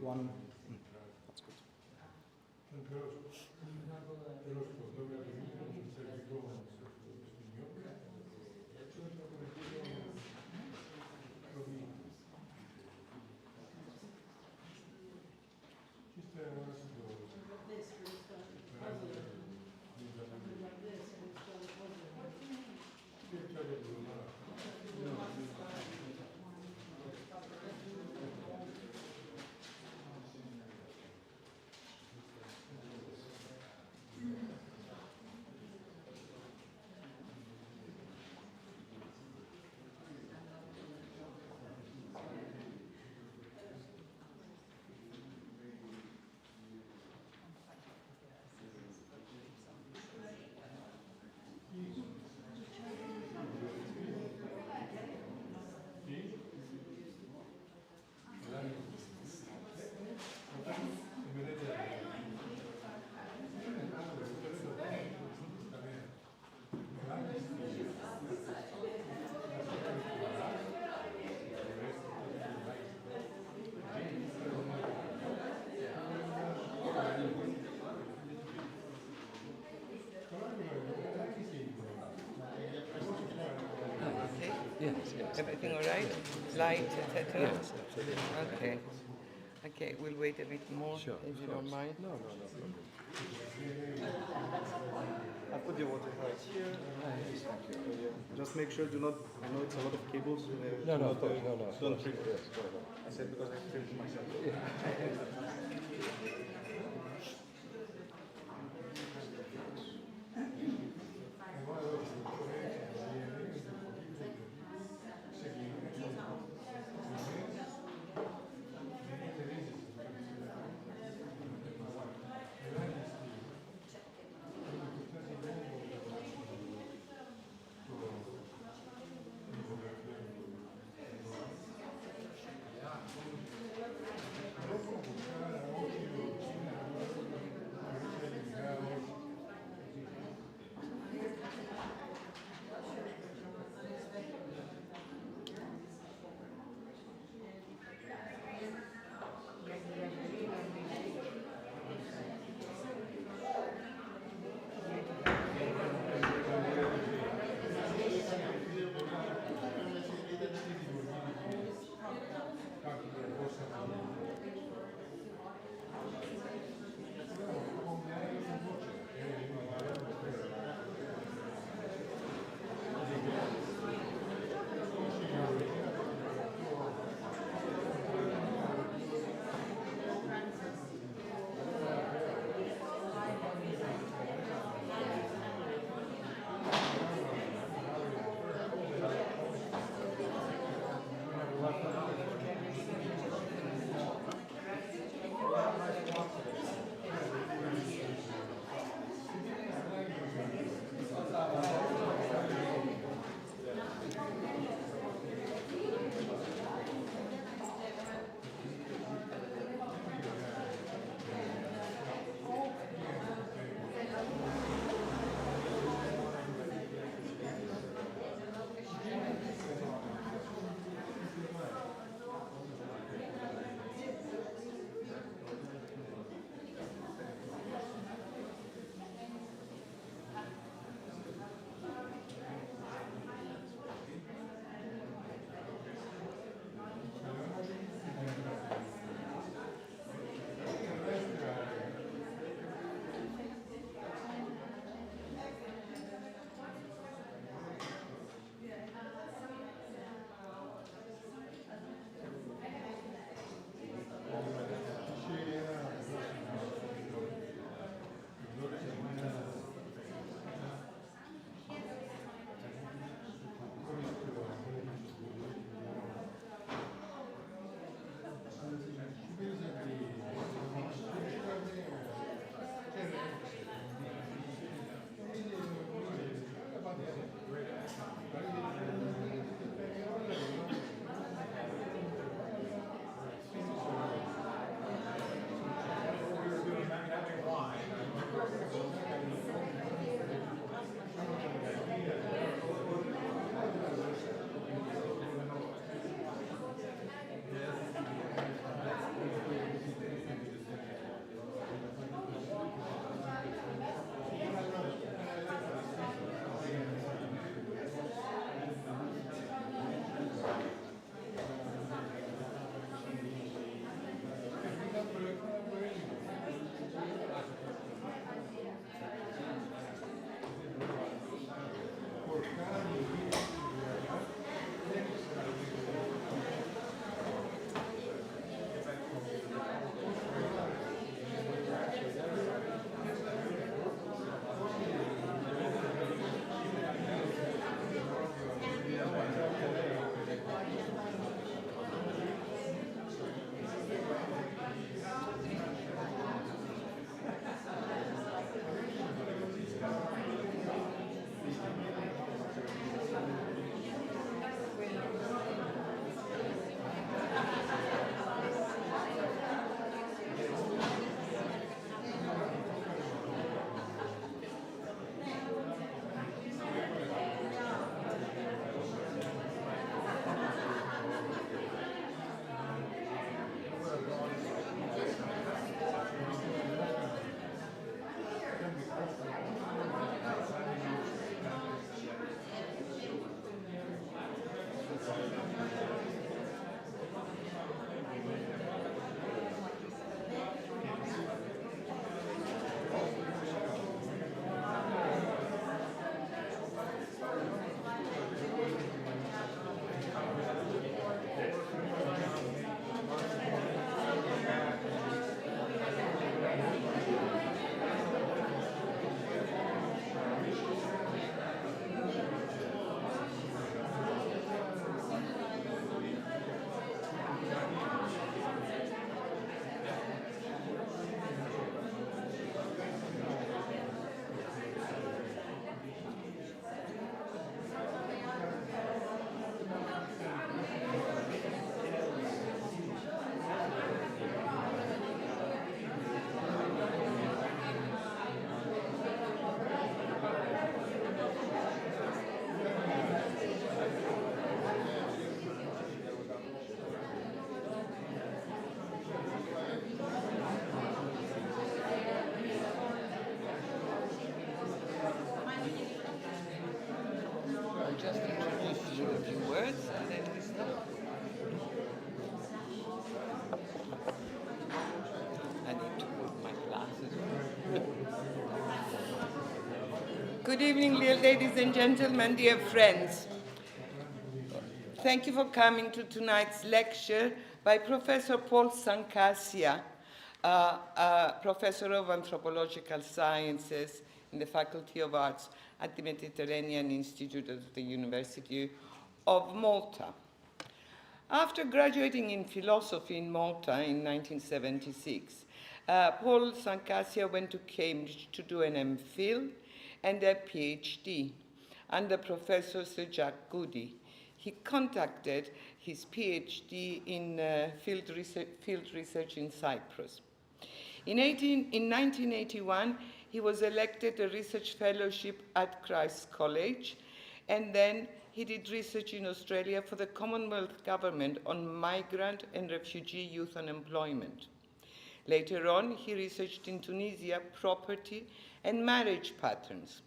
One. That's good. Yes, yes. Everything all right? Light, etc.? Yes, absolutely. Okay. Okay, we'll wait a bit more, Sure, if of you don't course. mind. No problem. I'll put the water right here. Yes, thank you. Just make sure do not, I know it's a lot of cables. No, no, of course, no. Don't trip. Yes, go ahead. I said because I tripped myself. Good evening, ladies and gentlemen, dear friends. Thank you for coming to tonight's lecture by Professor Paul Stand Cassia, Professor of Anthropological Sciences in the Faculty of Arts at the Mediterranean Institute of the University of Malta. After graduating in philosophy in Malta in 1976, Paul Stand Cassia went to Cambridge to do an MPhil and a PhD under Professor Sir Jack Goody. He conducted his PhD in field research in Cyprus. In 1981, he was elected a research fellowship at Christ's College, and then he did research in Australia for the Commonwealth Government on migrant and refugee youth unemployment. Later on, he researched in Tunisia property and marriage patterns.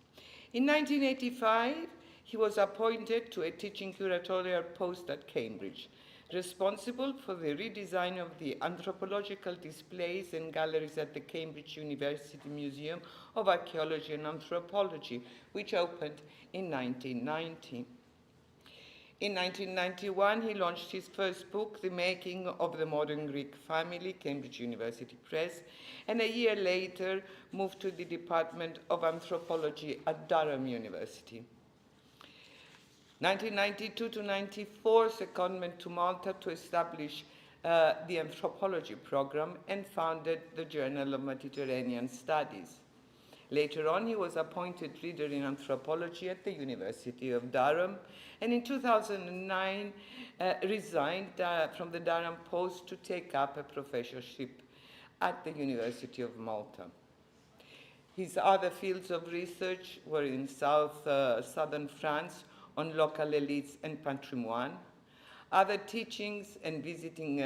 In 1985, he was appointed to a teaching curatorial post at Cambridge, responsible for the redesign of the anthropological displays and galleries at the Cambridge University Museum of Archaeology and Anthropology, which opened in 1990. In 1991, he launched his first book, The Making of the Modern Greek Family, Cambridge University Press, and a year later moved to the Department of Anthropology at Durham University. 1992 to 94, secondment to Malta to establish the Anthropology program and founded the Journal of Mediterranean Studies. Later on, he was appointed reader in anthropology at the University of Durham, and in 2009 resigned from the Durham post to take up a professorship at the University of Malta. His other fields of research were in southern France on local elites and patrimoine, other teachings and visiting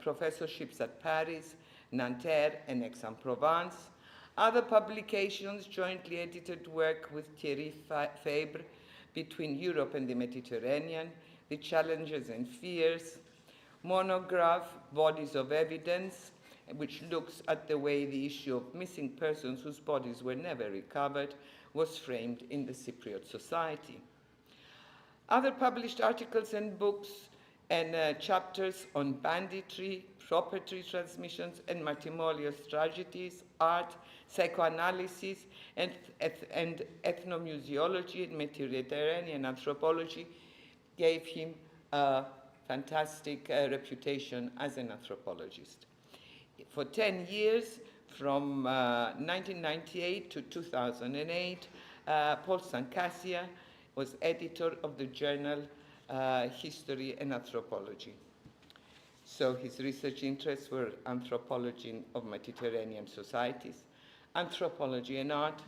professorships at Paris, Nanterre, and Aix-en-Provence, other publications, jointly edited work with Thierry Fabre between Europe and the Mediterranean, The Challenges and Fears, monograph, Bodies of Evidence, which looks at the way the issue of missing persons whose bodies were never recovered was framed in the Cypriot society. Other published articles and books and chapters on banditry, property transmissions, and matrimonial tragedies, art, psychoanalysis, and ethnomuseology and Mediterranean anthropology gave him a fantastic reputation as an anthropologist. For 10 years, from 1998 to 2008, Paul Stand Cassia was editor of the journal History and Anthropology. So his research interests were anthropology of Mediterranean societies, anthropology and art,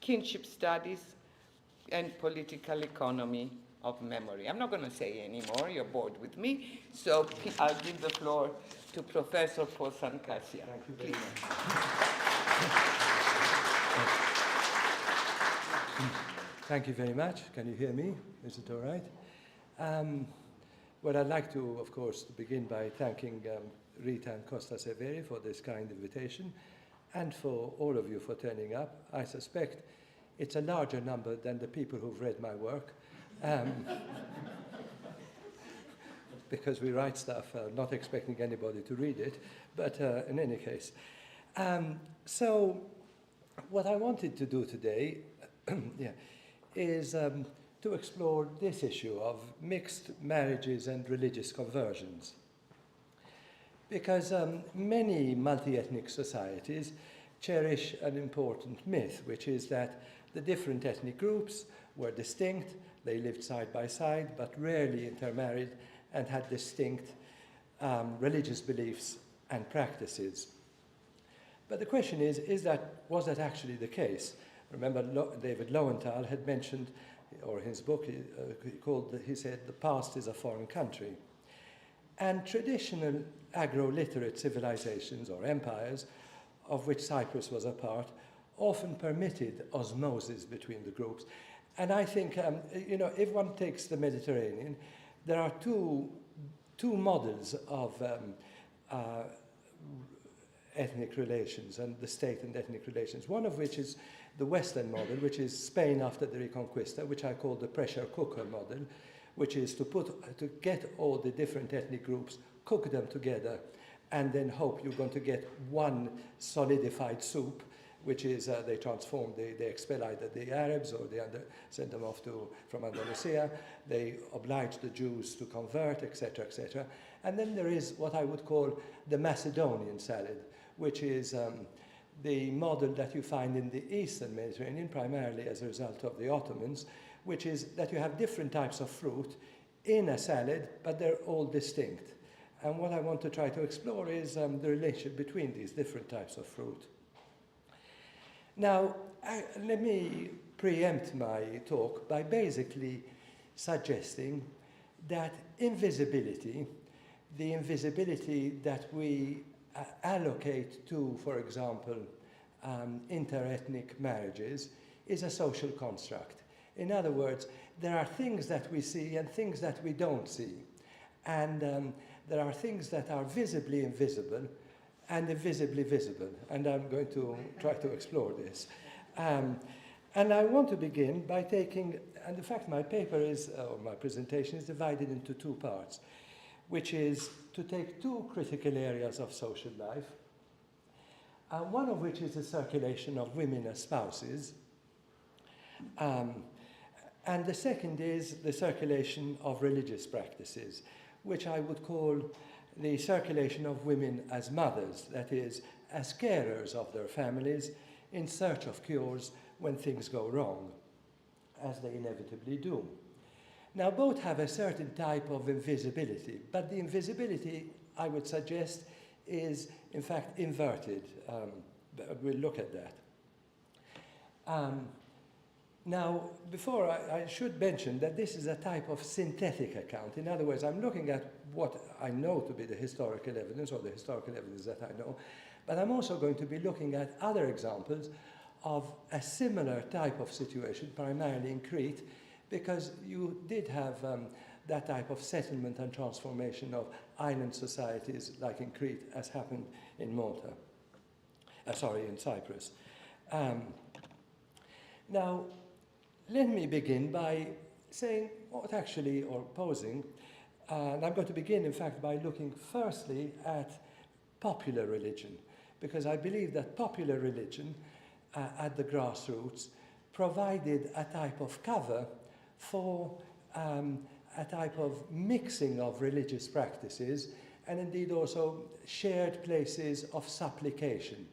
kinship studies, and political economy of memory. I'm not going to say any more, you're bored with me, so I'll give the floor to Professor Paul Stand Cassia. Thank you very Please. Thank you very much. Can you hear me? Is it all right? Well, I'd like to, of course, to begin by thanking Rita and Costa Severis for this kind invitation and for all of you for turning up. I suspect it's a larger number than the people who've read my work because we write stuff not expecting anybody to read it, but in any case. So what I wanted to do today is to explore this issue of mixed marriages and religious conversions. Because many multi-ethnic societies cherish an important myth, which is that the different ethnic groups were distinct, they lived side by side, but rarely intermarried and had distinct religious beliefs and practices. But the question is was that actually the case? Remember, David Lowenthal had mentioned, or his book, he said, the past is a foreign country. And traditional agro-literate civilizations or empires, of which Cyprus was a part, often permitted osmosis between the groups. And I think, if one takes the Mediterranean, there are two models of ethnic relations and the state and ethnic relations, one of which is the Western model, which is Spain after the Reconquista, which I call the pressure cooker model, which is to get all the different ethnic groups, cook them together, and then hope you're going to get one solidified soup, which is they transform, they expel either the Arabs or they send them off from Andalusia. They oblige the Jews to convert, etc., etc. And then there is what I would call the Macedonian salad, which is the model that you find in the Eastern Mediterranean, primarily as a result of the Ottomans, which is that you have different types of fruit in a salad, but they're all distinct. And what I want to try to explore is the relationship between these different types of fruit. Now, let me preempt my talk by basically suggesting that invisibility, the invisibility that we allocate to, for example, interethnic marriages, is a social construct. In other words, there are things that we see and things that we don't see. And there are things that are visibly invisible and invisibly visible. And I'm going to try to explore this. And I want to begin by taking, and in fact my paper is, or my presentation is divided into two parts, which is to take two critical areas of social life, one of which is the circulation of women as spouses, and the second is the circulation of religious practices, which I would call the circulation of women as mothers, that is, as carers of their families in search of cures when things go wrong, as they inevitably do. Now, both have a certain type of invisibility, but the invisibility, I would suggest, is in fact inverted. We'll look at that. Now, before I should mention that this is a type of synthetic account. In other words, I'm looking at what I know to be the historical evidence, or the historical evidence that I know, but I'm also going to be looking at other examples of a similar type of situation, primarily in Crete, because you did have that type of settlement and transformation of island societies, like in Crete, as happened in Malta. In Cyprus. Now, let me begin by saying what actually, or posing, and I'm going to begin, in fact, by looking firstly at popular religion, because I believe that popular religion at the grassroots provided a type of cover for a type of mixing of religious practices, and indeed also shared places of supplication.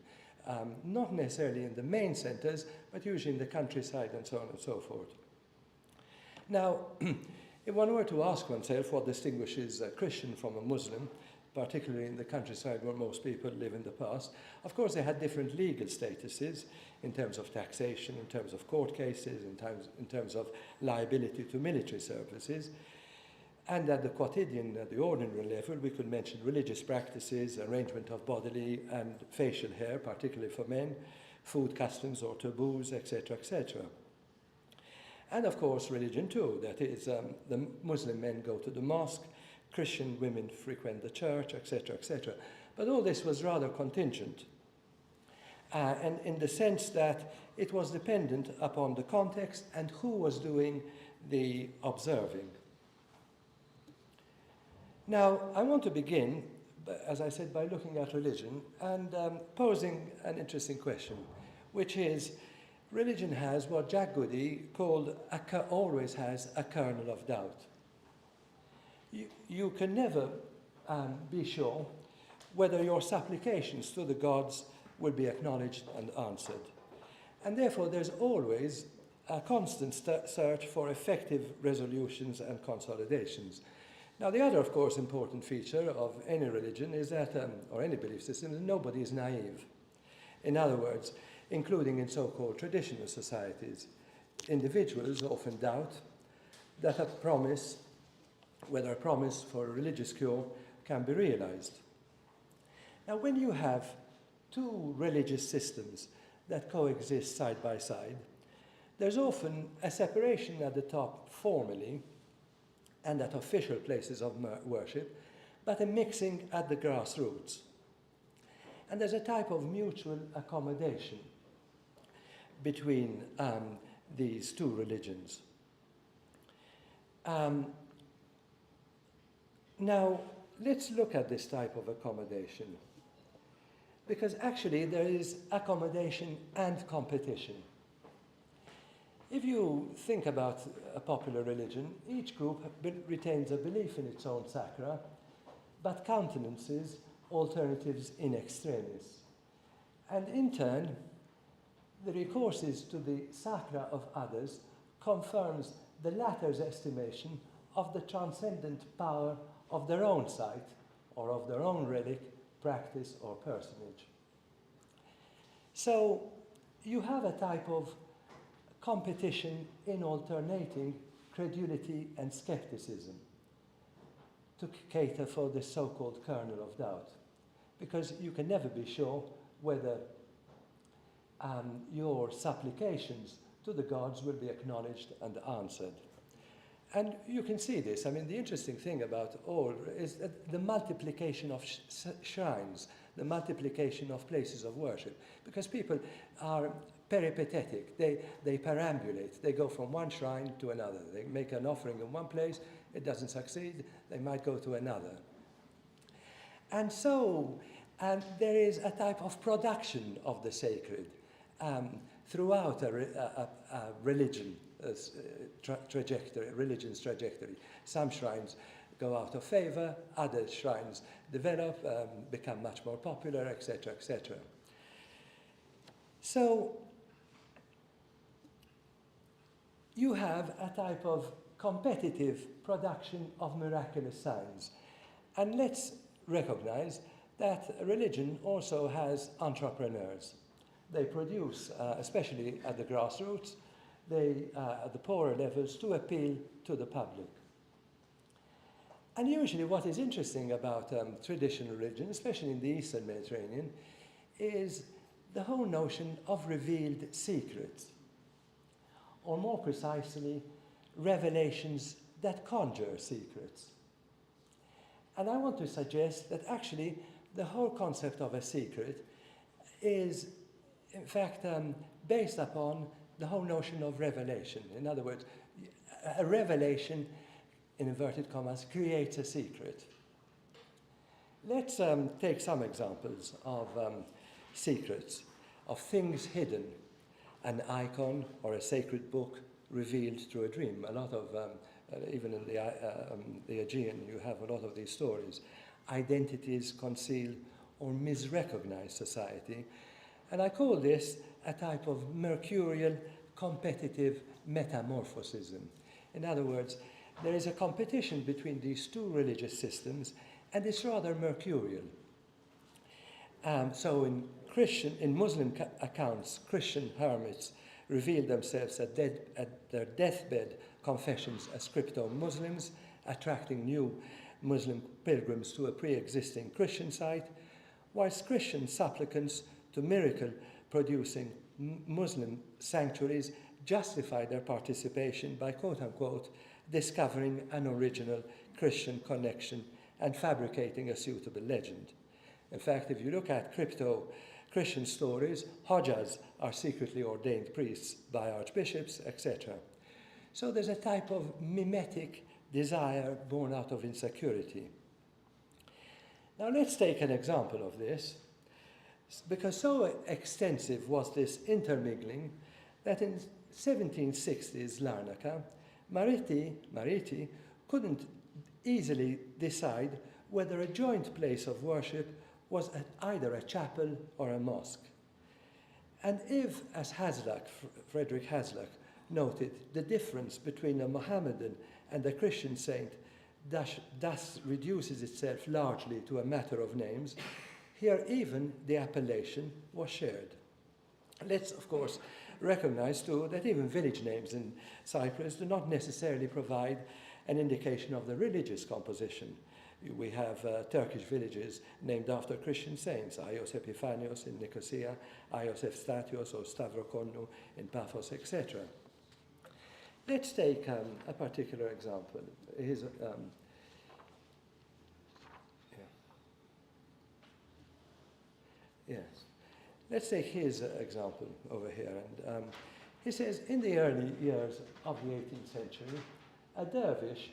Not necessarily in the main centers, but usually in the countryside and so on and so forth. Now, if one were to ask oneself what distinguishes a Christian from a Muslim, particularly in the countryside where most people live in the past, of course they had different legal statuses in terms of taxation, in terms of court cases, in terms of liability to military services. And at the quotidian, at the ordinary level, we could mention religious practices, arrangement of bodily and facial hair, particularly for men, food customs or taboos, etc., etc. And of course, religion too. That is, the Muslim men go to the mosque, Christian women frequent the church, etc., etc. But all this was rather contingent, and in the sense that it was dependent upon the context and who was doing the observing. Now, I want to begin, as I said, by looking at religion and posing an interesting question, which is, religion has what Jack Goody called, always has a kernel of doubt. You can never be sure whether your supplications to the gods will be acknowledged and answered. And therefore, there's always a constant search for effective resolutions and consolidations. Now, the other, of course, important feature of any religion is that, or any belief system, that nobody is naive. In other words, including in so-called traditional societies, individuals often doubt that a promise, whether a promise for a religious cure, can be realized. Now, when you have two religious systems that coexist side by side, there's often a separation at the top formally and at official places of worship, but a mixing at the grassroots. And there's a type of mutual accommodation between these two religions. Now, let's look at this type of accommodation, because actually there is accommodation and competition. If you think about a popular religion, each group retains a belief in its own sacra, but countenances alternatives in extremis. And in turn, the recourse to the sacra of others confirms the latter's estimation of the transcendent power of their own site or of their own relic, practice, or personage. So you have a type of competition in alternating credulity and skepticism to cater for the so-called kernel of doubt, because you can never be sure whether your supplications to the gods will be acknowledged and answered. And you can see this. I mean, the interesting thing about all is that the multiplication of shrines, the multiplication of places of worship, because people are peripatetic. They perambulate. They go from one shrine to another. They make an offering in one place. It doesn't succeed. They might go to another. And so there is a type of production of the sacred throughout a religion. Religion's trajectory. Some shrines go out of favor, other shrines develop, become much more popular, etc., etc. So you have a type of competitive production of miraculous signs. And let's recognize that religion also has entrepreneurs. They produce, especially at the grassroots, at the poorer levels, to appeal to the public. And usually what is interesting about traditional religion, especially in the Eastern Mediterranean, is the whole notion of revealed secrets, or more precisely, revelations that conjure secrets. And I want to suggest that actually the whole concept of a secret is, in fact, based upon the whole notion of revelation. In other words, a revelation, in inverted commas, creates a secret. Let's take some examples of secrets, of things hidden, an icon or a sacred book revealed through a dream. A lot of, even in the Aegean, you have a lot of these stories. Identities concealed or misrecognized society. And I call this a type of mercurial competitive metamorphosism. In other words, there is a competition between these two religious systems, and it's rather mercurial. So in Muslim accounts, Christian hermits reveal themselves at their deathbed confessions as crypto-Muslims, attracting new Muslim pilgrims to a pre-existing Christian site, whilst Christian supplicants to miracle-producing Muslim sanctuaries justify their participation by, quote-unquote, discovering an original Christian connection and fabricating a suitable legend. In fact, if you look at crypto-Christian stories, Hodjas are secretly ordained priests by archbishops, etc. So there's a type of mimetic desire born out of insecurity. Now let's take an example of this, because so extensive was this intermingling that in 1760s Larnaca, Mariti couldn't easily decide whether a joint place of worship was at either a chapel or a mosque. And if, as Frederick Hasluck noted, the difference between a Mohammedan and a Christian saint thus reduces itself largely to a matter of names, here even the appellation was shared. Let's, of course, recognize too that even village names in Cyprus do not necessarily provide an indication of the religious composition. We have Turkish villages named after Christian saints, Aios Epiphanios in Nicosia, Aios Evstatios or Stavrokonnou in Paphos, etc. Let's take a particular example. Here's, Yes. Let's take his example over here. And he says, in the early years of the 18th century, a dervish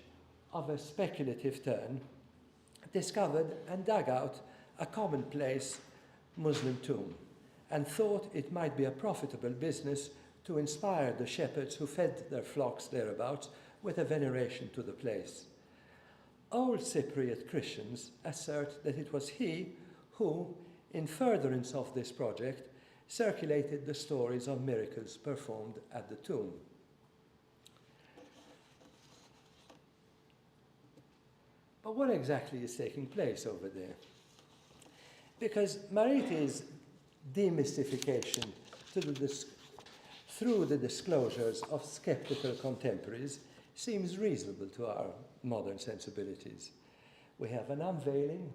of a speculative turn discovered and dug out a commonplace Muslim tomb and thought it might be a profitable business to inspire the shepherds who fed their flocks thereabouts with a veneration to the place. Old Cypriot Christians assert that it was he who, in furtherance of this project, circulated the stories of miracles performed at the tomb. But what exactly is taking place over there? Because Mariti's demystification through the disclosures of skeptical contemporaries seems reasonable to our modern sensibilities. We have an unveiling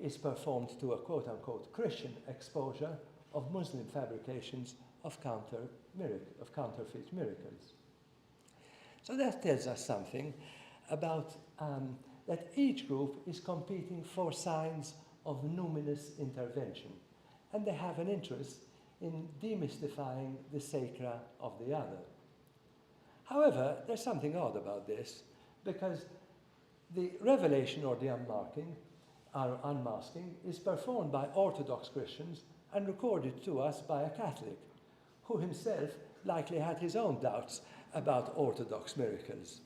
is performed to a quote-unquote Christian exposure of Muslim fabrications of counterfeit miracles. So that tells us something about that each group is competing for signs of numinous intervention, and they have an interest in demystifying the sacra of the other. However, there's something odd about this, because the revelation or the unmasking is performed by Orthodox Christians and recorded to us by a Catholic, who himself likely had his own doubts about Orthodox miracles.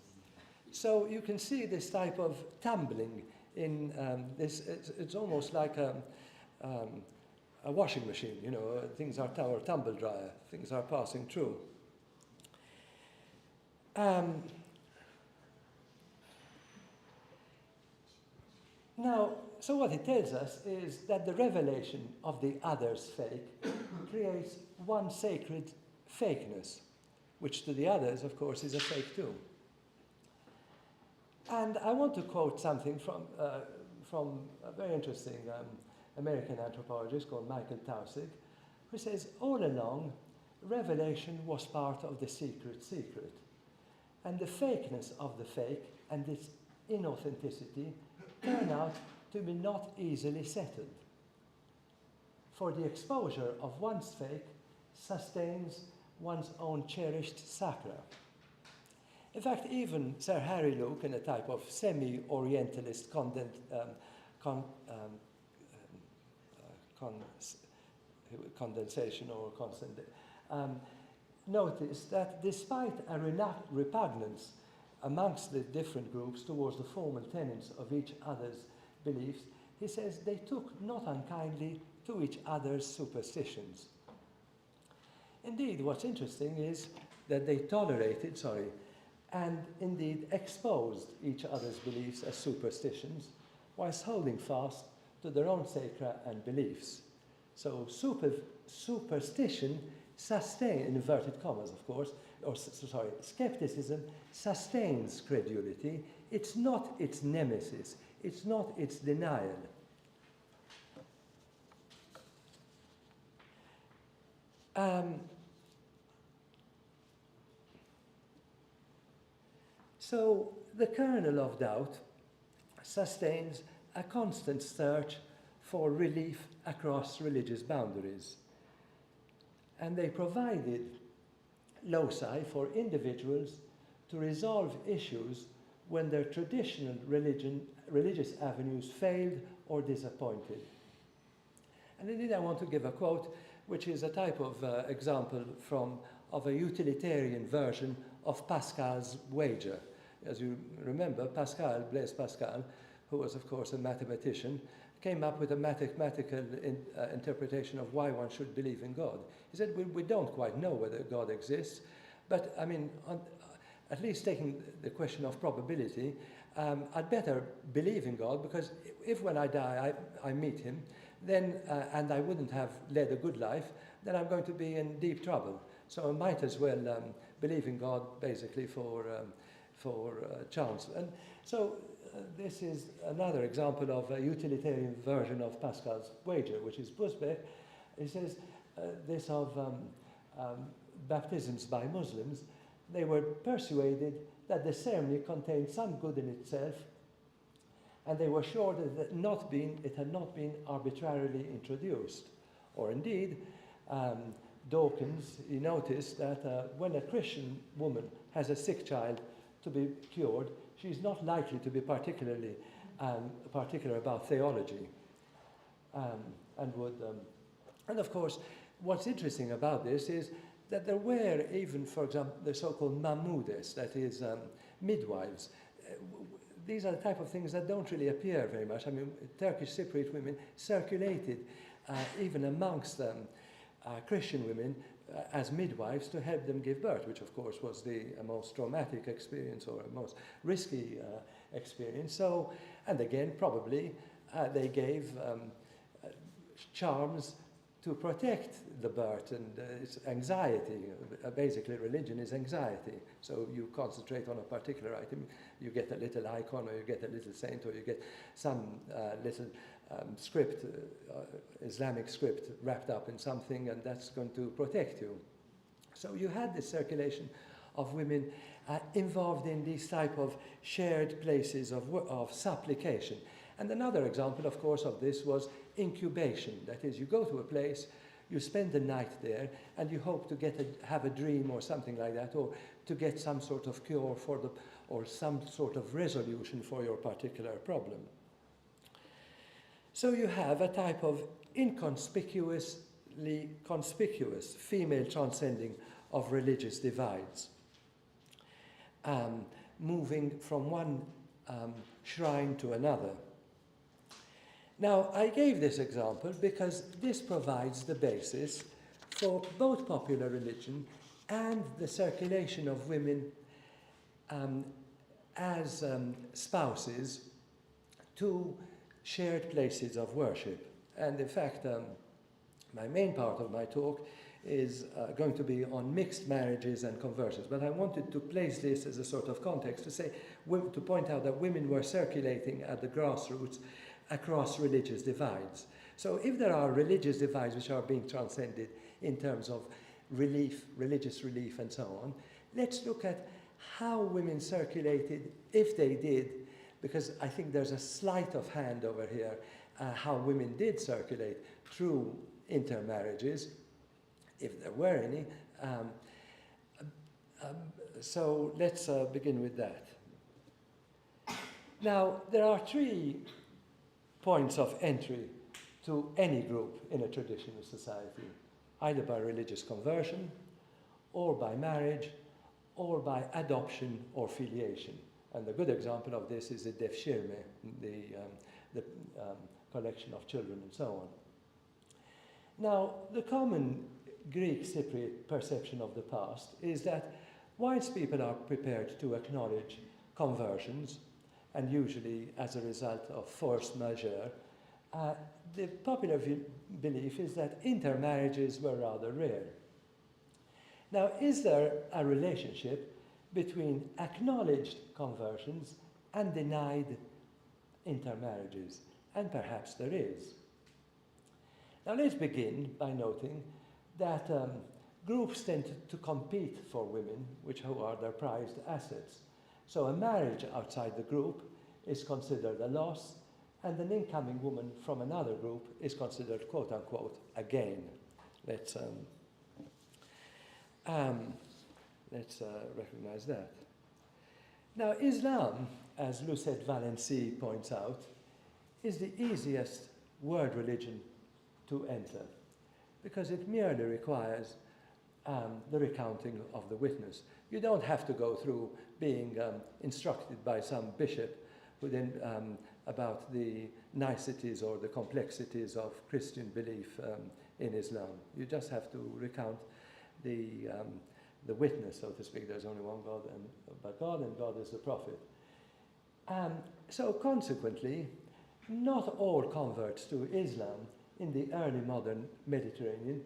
So you can see this type of tumbling in this. It's almost like a washing machine, you know, things are or tumble dryer, things are passing through. Now, so what it tells us is that the revelation of the other's fake creates one sacred fakeness, which to the others, of course, is a fake too. And I want to quote something from a very interesting American anthropologist called Michael Taussig, who says, all along, revelation was part of the secret, and the fakeness of the fake and its inauthenticity turn out to be not easily settled. For the exposure of one's fake sustains one's own cherished sacra. In fact, even Sir Harry Luke, in a type of semi-Orientalist condensation or constant, noticed that despite a repugnance amongst the different groups towards the formal tenets of each other's beliefs, he says they took not unkindly to each other's superstitions. Indeed, what's interesting is that they tolerated, and indeed exposed each other's beliefs as superstitions, whilst holding fast to their own sacra and beliefs. So superstition sustains, in inverted commas of course, skepticism sustains credulity. It's not its nemesis, it's not its denial. So the kernel of doubt sustains a constant search for relief across religious boundaries. And they provided loci for individuals to resolve issues when their traditional religious avenues failed or disappointed. And indeed I want to give a quote, which is a type of example of a utilitarian version of Pascal's wager. As you remember, Blaise Pascal, who was of course a mathematician, came up with a mathematical interpretation of why one should believe in God. He said, we don't quite know whether God exists, but I mean, at least taking the question of probability, I'd better believe in God, because if when I die I meet him, then, and I wouldn't have led a good life, then I'm going to be in deep trouble. So I might as well believe in God basically for chance. And so this is another example of a utilitarian version of Pascal's wager, which is Busbecq. He says this of baptisms by Muslims. They were persuaded that the ceremony contained some good in itself, and they were sure that it had not been arbitrarily introduced. Or indeed, Dawkins, he noticed that when a Christian woman has a sick child to be cured, she's not likely to be particularly particular about theology. And of course, what's interesting about this is that there were even, for example, the so-called mamudes, that is, midwives. These are the type of things that don't really appear very much. I mean, Turkish Cypriot women circulated even amongst Christian women as midwives to help them give birth, which of course was the most traumatic experience or most risky experience. So, and again, probably they gave charms to protect the birth, and it's anxiety. Basically, religion is anxiety. So you concentrate on a particular item, you get a little icon, or you get a little saint, or you get some little script, Islamic script wrapped up in something, and that's going to protect you. So you had this circulation of women involved in these type of shared places of supplication. And another example, of course, of this was incubation. That is, you go to a place, you spend the night there, and you hope to have a dream or something like that, or to get some sort of cure or some sort of resolution for your particular problem. So you have a type of inconspicuously conspicuous female transcending of religious divides, moving from one shrine to another. Now, I gave this example because this provides the basis for both popular religion and the circulation of women as spouses to shared places of worship. And in fact, my main part of my talk is going to be on mixed marriages and conversions. But I wanted to place this as a sort of context to point out that women were circulating at the grassroots across religious divides. So if there are religious divides which are being transcended in terms of relief, religious relief and so on, let's look at how women circulated, if they did, because I think there's a sleight of hand over here, how women did circulate through intermarriages, if there were any. So let's begin with that. Now, there are 3 points of entry to any group in a traditional society, either by religious conversion, or by marriage, or by adoption or filiation. And the good example of this is the Defshirme, the collection of children and so on. Now, the common Greek Cypriot perception of the past is that whilst people are prepared to acknowledge conversions, and usually as a result of force majeure, the popular belief is that intermarriages were rather rare. Now, is there a relationship between acknowledged conversions and denied intermarriages? And perhaps there is. Now, let's begin by noting that groups tend to compete for women, who are their prized assets. So a marriage outside the group is considered a loss, and an incoming woman from another group is considered, quote unquote, a gain. Let's recognize that. Now, Islam, as Lucette Valency points out, is the easiest world religion to enter because it merely requires the recounting of the witness. You don't have to go through being instructed by some bishop who then about the niceties or the complexities of Christian belief in Islam. You just have to recount the witness, so to speak. There's only one God but God, and God is the prophet. So consequently, not all converts to Islam in the early modern Mediterranean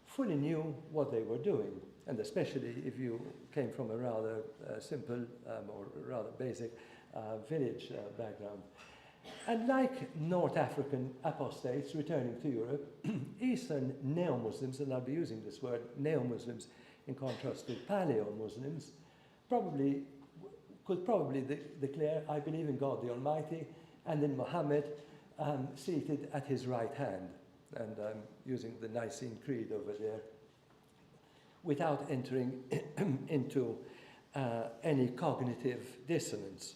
fully knew what they were doing, and especially if you came from a rather simple or rather basic village background. And like North African apostates returning to Europe, Eastern neo-Muslims, and I'll be using this word neo-Muslims in contrast to paleo-Muslims, could probably declare, I believe in God the Almighty, and then Muhammad seated at his right hand. And I'm using the Nicene Creed over there, without entering into any cognitive dissonance.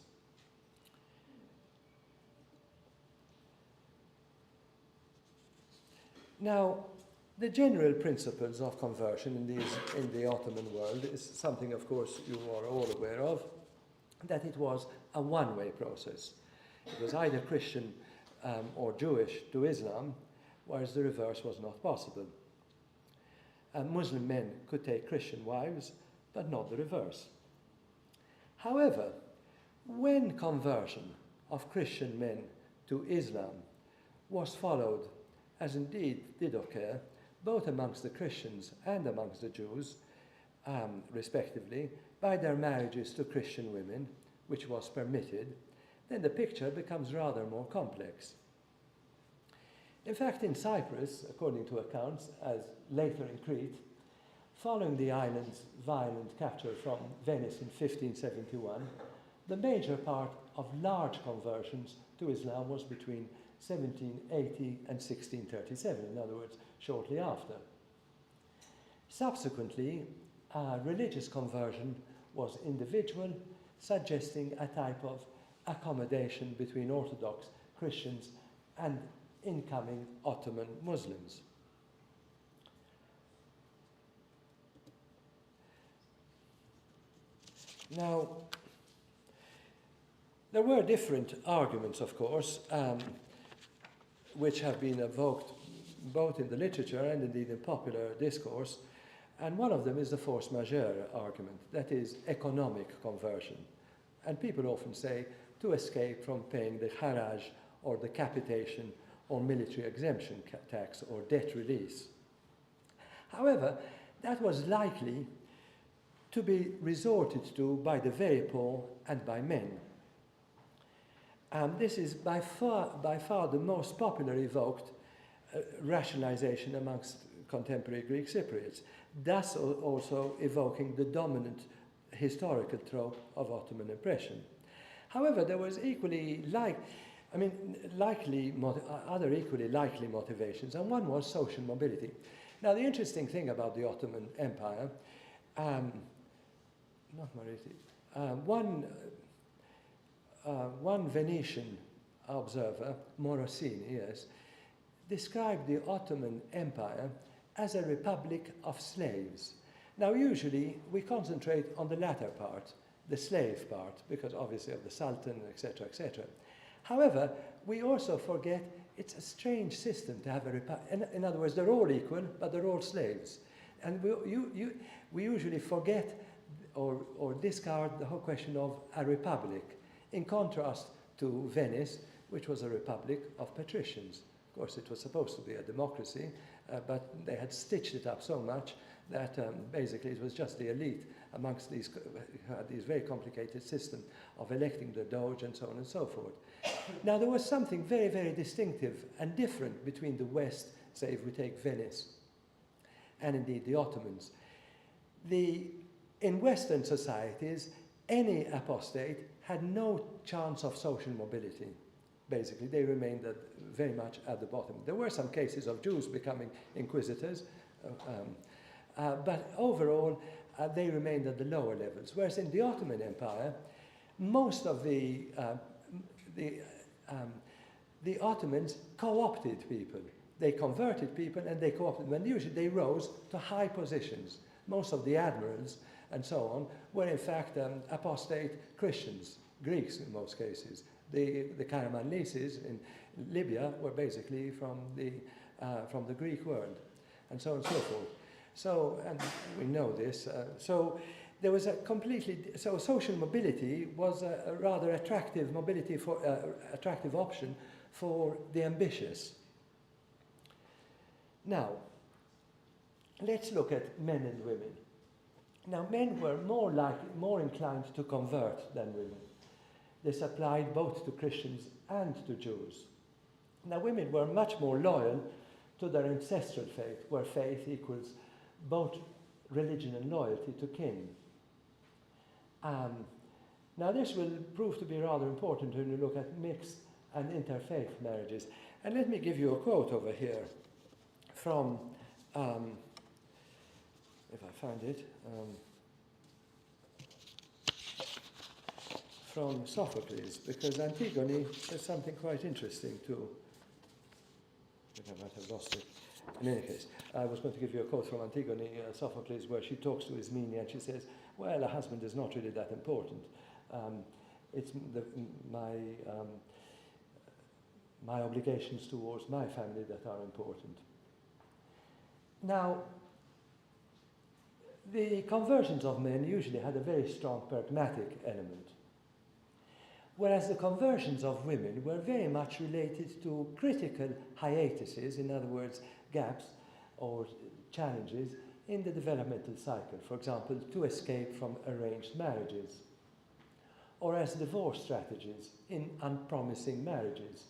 Now, the general principles of conversion in the Ottoman world is something, of course, you are all aware of, that it was a one-way process. It was either Christian or Jewish to Islam, whereas the reverse was not possible. Muslim men could take Christian wives, but not the reverse. However, when conversion of Christian men to Islam was followed, as indeed did occur, both amongst the Christians and amongst the Jews, respectively, by their marriages to Christian women, which was permitted, then the picture becomes rather more complex. In fact, in Cyprus, according to accounts, as later in Crete, following the island's violent capture from Venice in 1571, the major part of large conversions to Islam was between 1780 and 1637, in other words, shortly after. Subsequently, religious conversion was individual, suggesting a type of accommodation between Orthodox Christians and incoming Ottoman Muslims. Now, there were different arguments, of course, which have been evoked both in the literature and indeed in popular discourse, and one of them is the force majeure argument, that is economic conversion. And people often say to escape from paying the haraj or the capitation or military exemption tax or debt release. However, that was likely to be resorted to by the very poor and by men. This is by far the most popular evoked rationalization amongst contemporary Greek Cypriots, thus also evoking the dominant historical trope of Ottoman oppression. However, there was other equally likely motivations, and one was social mobility. Now, the interesting thing about the Ottoman Empire, one Venetian observer, Morosini, yes, described the Ottoman Empire as a republic of slaves. Now, usually we concentrate on the latter part, the slave part, because obviously of the Sultan, etc., etc. However, we also forget it's a strange system to have a republic. In other words, they're all equal, but they're all slaves. And we usually forget or discard the whole question of a republic, in contrast to Venice, which was a republic of patricians. Of course, it was supposed to be a democracy, but they had stitched it up so much that basically it was just the elite amongst these very complicated system of electing the Doge and so on and so forth. Now, there was something very, very distinctive and different between the West, say if we take Venice, and indeed the Ottomans. In Western societies, any apostate had no chance of social mobility. Basically, they remained very much at the bottom. There were some cases of Jews becoming inquisitors, but overall, they remained at the lower levels. Whereas in the Ottoman Empire, most of the Ottomans co-opted people. They converted people and they co-opted them, and usually they rose to high positions. Most of the admirals and so on were in fact apostate Christians, Greeks in most cases. The Karamanlises in Libya were basically from the Greek world, and so on and so forth. So, and we know this. So there was so social mobility was a rather attractive attractive option for the ambitious. Now, let's look at men and women. Now, men were more inclined to convert than women. This applied both to Christians and to Jews. Now, women were much more loyal to their ancestral faith, where faith equals both religion and loyalty to kin. Now, this will prove to be rather important when you look at mixed and interfaith marriages. And let me give you a quote over here from, if I find it, from Sophocles, because Antigone says something quite interesting too. I might have lost it. In any case, I was going to give you a quote from Antigone, Sophocles, where she talks to Ismene and she says, well, a husband is not really that important. It's my obligations towards my family that are important. Now, the conversions of men usually had a very strong pragmatic element, whereas the conversions of women were very much related to critical hiatuses, in other words, gaps or challenges in the developmental cycle, for example, to escape from arranged marriages, or as divorce strategies in unpromising marriages,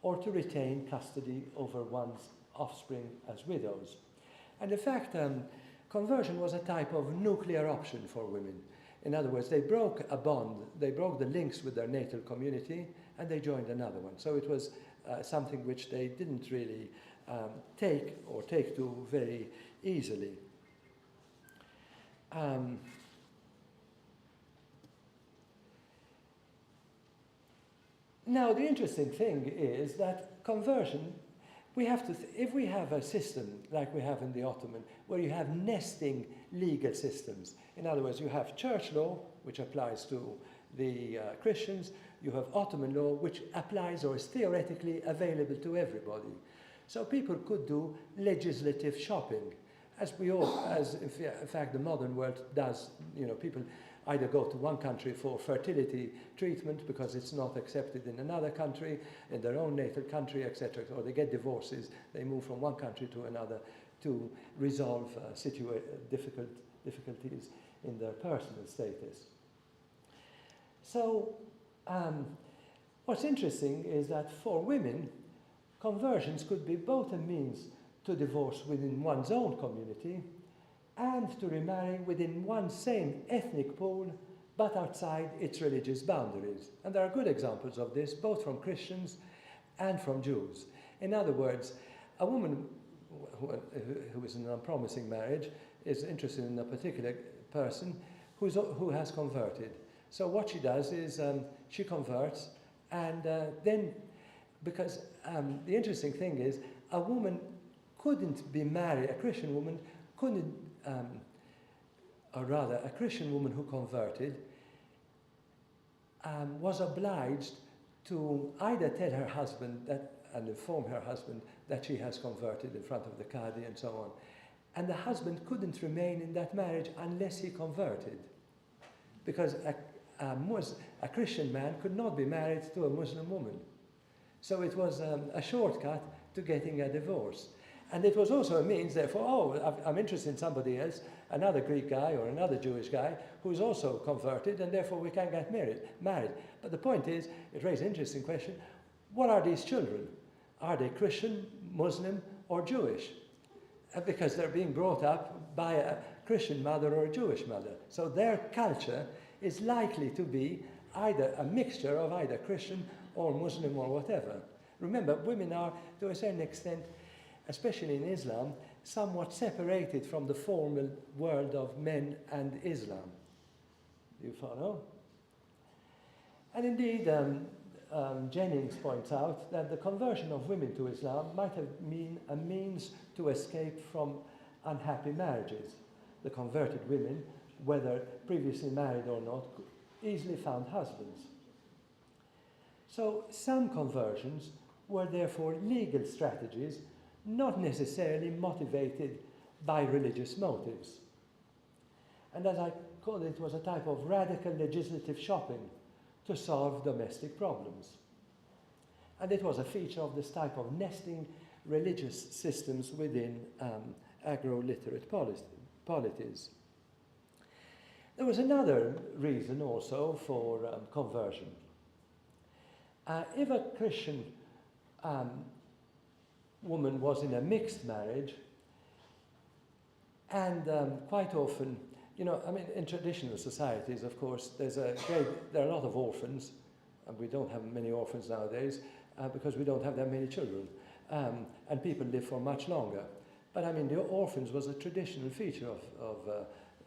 or to retain custody over one's offspring as widows. And in fact, conversion was a type of nuclear option for women. In other words, they broke a bond, they broke the links with their natal community, and they joined another one. So it was something which they didn't really take to very easily. Now, the interesting thing is that conversion, we have to, if we have a system like we have in the Ottoman, where you have nesting legal systems, in other words, you have church law, which applies to the Christians, you have Ottoman law, which applies or is theoretically available to everybody. So people could do legislative shopping, as in fact the modern world does. You know, people either go to one country for fertility treatment because it's not accepted in another country, in their own natal country, etc., or they get divorces, they move from one country to another to resolve difficulties in their personal status. So what's interesting is that for women, conversions could be both a means to divorce within one's own community and to remarry within one same ethnic pool, but outside its religious boundaries. And there are good examples of this, both from Christians and from Jews. In other words, a woman who is in an unpromising marriage is interested in a particular person who has converted. So what she does is she converts, and then, because the interesting thing is, a woman couldn't be married, a Christian woman couldn't, or rather, a Christian woman who converted was obliged to either tell her husband that, and inform her husband that she has converted in front of the Qadi and so on. And the husband couldn't remain in that marriage unless he converted, because a Christian man could not be married to a Muslim woman. So it was a shortcut to getting a divorce. And it was also a means, therefore, oh, I'm interested in somebody else, another Greek guy or another Jewish guy who's also converted, and therefore we can get married. But the point is, it raised an interesting question, what are these children? Are they Christian, Muslim, or Jewish? Because they're being brought up by a Christian mother or a Jewish mother. So their culture is likely to be either a mixture of either Christian or Muslim or whatever. Remember, women are, to a certain extent, especially in Islam, somewhat separated from the formal world of men and Islam. Do you follow? And indeed, Jennings points out that the conversion of women to Islam might have been a means to escape from unhappy marriages. The converted women, whether previously married or not, easily found husbands. So some conversions were therefore legal strategies, not necessarily motivated by religious motives. And as I call it, was a type of radical legislative shopping to solve domestic problems. And it was a feature of this type of nesting religious systems within agro-literate polities. There was another reason also for conversion. If a Christian woman was in a mixed marriage, and quite often, you know, I mean, in traditional societies, of course, there are a lot of orphans, and we don't have many orphans nowadays, because we don't have that many children, and people live for much longer. But I mean, the orphans was a traditional feature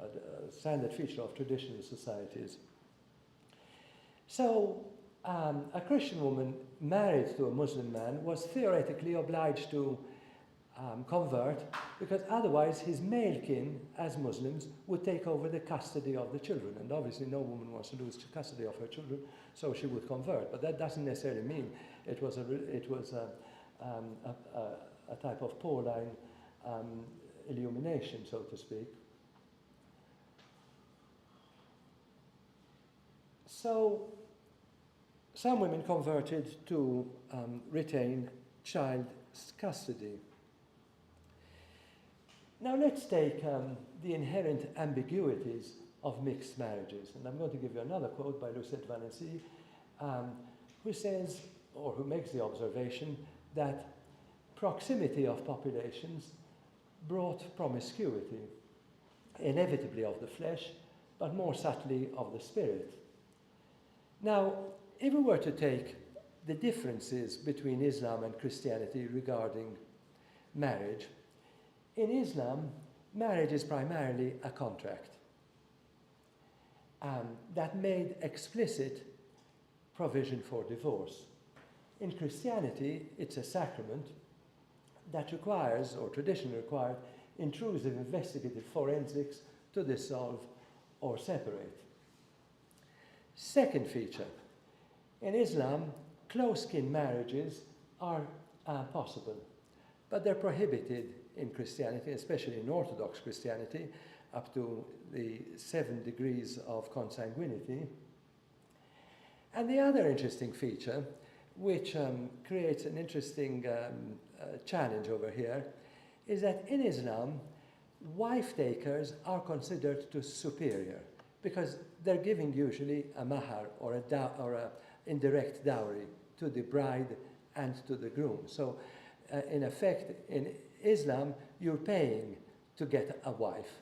a standard feature of traditional societies. So a Christian woman married to a Muslim man was theoretically obliged to convert, because otherwise his male kin, as Muslims, would take over the custody of the children. And obviously no woman wants to lose custody of her children, so she would convert. But that doesn't necessarily mean it was a type of Pauline illumination, so to speak. So some women converted to retain child custody. Now let's take the inherent ambiguities of mixed marriages. And I'm going to give you another quote by Lucette Valency, who says, or who makes the observation, that proximity of populations brought promiscuity, inevitably of the flesh, but more subtly of the spirit. Now, if we were to take the differences between Islam and Christianity regarding marriage, in Islam, marriage is primarily a contract that made explicit provision for divorce. In Christianity, it's a sacrament that requires, or traditionally required, intrusive investigative forensics to dissolve or separate. Second feature, in Islam, close-kin marriages are possible, but they're prohibited in Christianity, especially in Orthodox Christianity, up to the 7 degrees of consanguinity. And the other interesting feature, which creates an interesting challenge over here, is that in Islam, wife-takers are considered to superior, because they're giving usually a mahar or a indirect dowry to the bride and to the groom. So in effect, in Islam, you're paying to get a wife.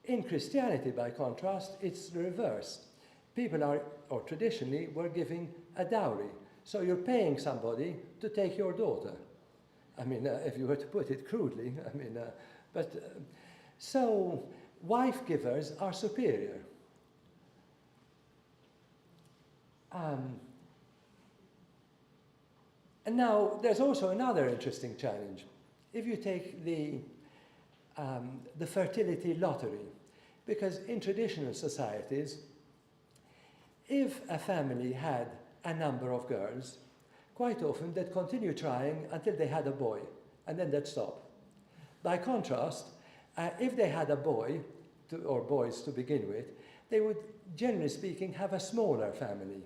In Christianity, by contrast, it's the reverse. People are, or traditionally, were giving a dowry. So you're paying somebody to take your daughter. I mean, if you were to put it crudely, I mean, so wife givers are superior. And now there's also another interesting challenge. If you take the fertility lottery, because in traditional societies, if a family had a number of girls, quite often they'd continue trying until they had a boy, and then they'd stop. By contrast, if they had a boy, or boys to begin with, they would, generally speaking, have a smaller family.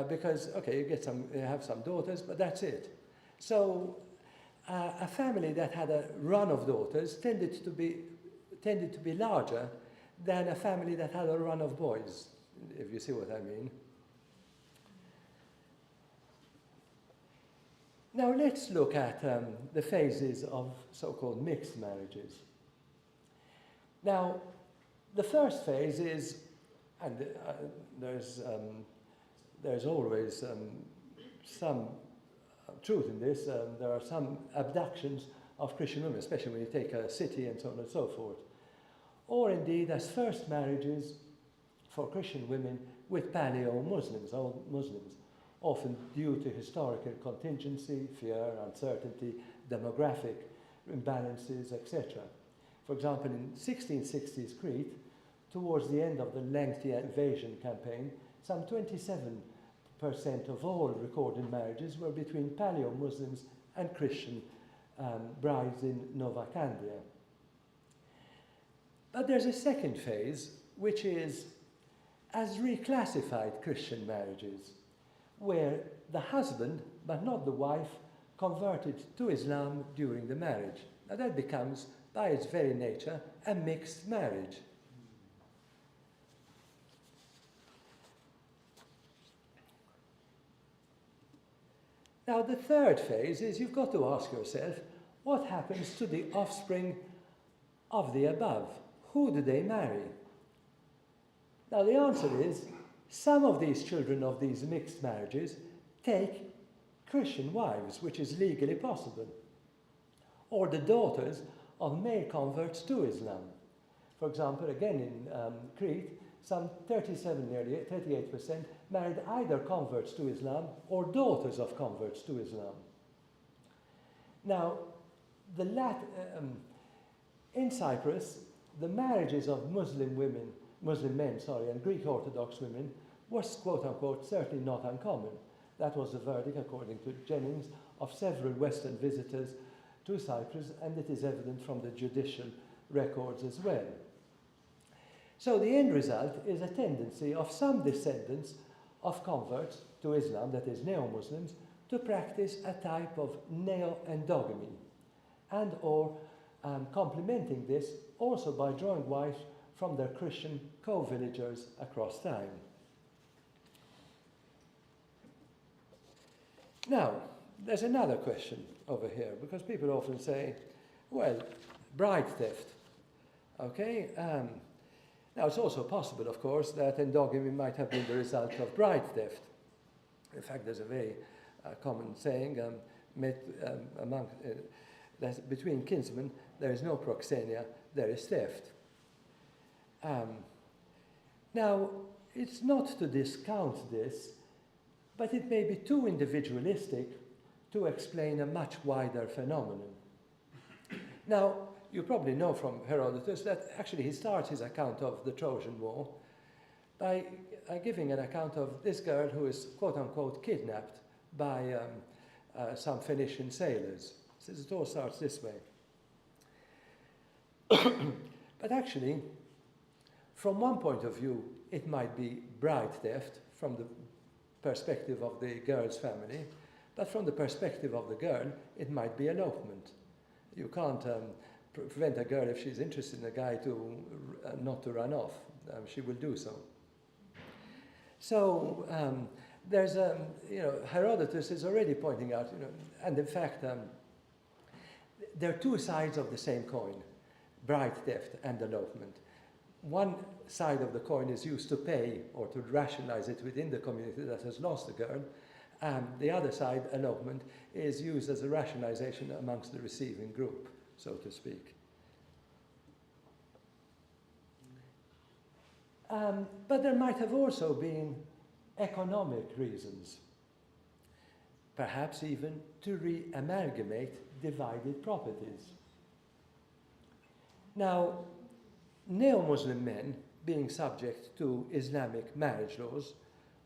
Because, okay, you have some daughters, but that's it. So a family that had a run of daughters tended to be larger than a family that had a run of boys, if you see what I mean. Now let's look at the phases of so-called mixed marriages. Now, the first phase is, and there's always some truth in this, there are some abductions of Christian women, especially when you take a city and so on and so forth. Or indeed as first marriages for Christian women with Paleo-Muslims, old Muslims, often due to historical contingency, fear, uncertainty, demographic imbalances, etc. For example, in 1660s Crete, towards the end of the lengthy invasion campaign, some 27% of all recorded marriages were between Paleo-Muslims and Christian brides in Nova Candia. But there's a second phase, which is as reclassified Christian marriages, where the husband, but not the wife, converted to Islam during the marriage. Now that becomes, by its very nature, a mixed marriage. Now the third phase is you've got to ask yourself, what happens to the offspring of the above? Who do they marry? Now the answer is, some of these children of these mixed marriages take Christian wives, which is legally possible, or the daughters of male converts to Islam. For example, again in Crete, some 37, nearly 38% married either converts to Islam or daughters of converts to Islam. Now, in Cyprus, the marriages of Muslim men, and Greek Orthodox women was, quote unquote, certainly not uncommon. That was the verdict, according to Jennings, of several Western visitors to Cyprus, and it is evident from the judicial records as well. So the end result is a tendency of some descendants of converts to Islam, that is neo-Muslims, to practice a type of neo-endogamy, and or complementing this also by drawing wives from their Christian co-villagers across time. Now, there's another question over here, because people often say, well, bride theft, okay? Now, it's also possible, of course, that endogamy might have been the result of bride theft. In fact, there's a very common saying that between kinsmen, there is no proxenia, there is theft. Now, it's not to discount this, but it may be too individualistic to explain a much wider phenomenon. Now, you probably know from Herodotus that actually he starts his account of the Trojan War by giving an account of this girl who is, quote unquote, kidnapped by some Phoenician sailors. He says it all starts this way. But actually, from one point of view, it might be bride theft from the perspective of the girl's family, but from the perspective of the girl, it might be elopement. You can't prevent a girl, if she's interested in a guy, to not to run off. She will do so. So there's Herodotus is already pointing out, and in fact, there are two sides of the same coin: bride theft and elopement. One side of the coin is used to pay or to rationalize it within the community that has lost a girl. The other side, elopement, is used as a rationalization amongst the receiving group, so to speak. But there might have also been economic reasons, perhaps even to re-amalgamate divided properties. Now, neo-Muslim men, being subject to Islamic marriage laws,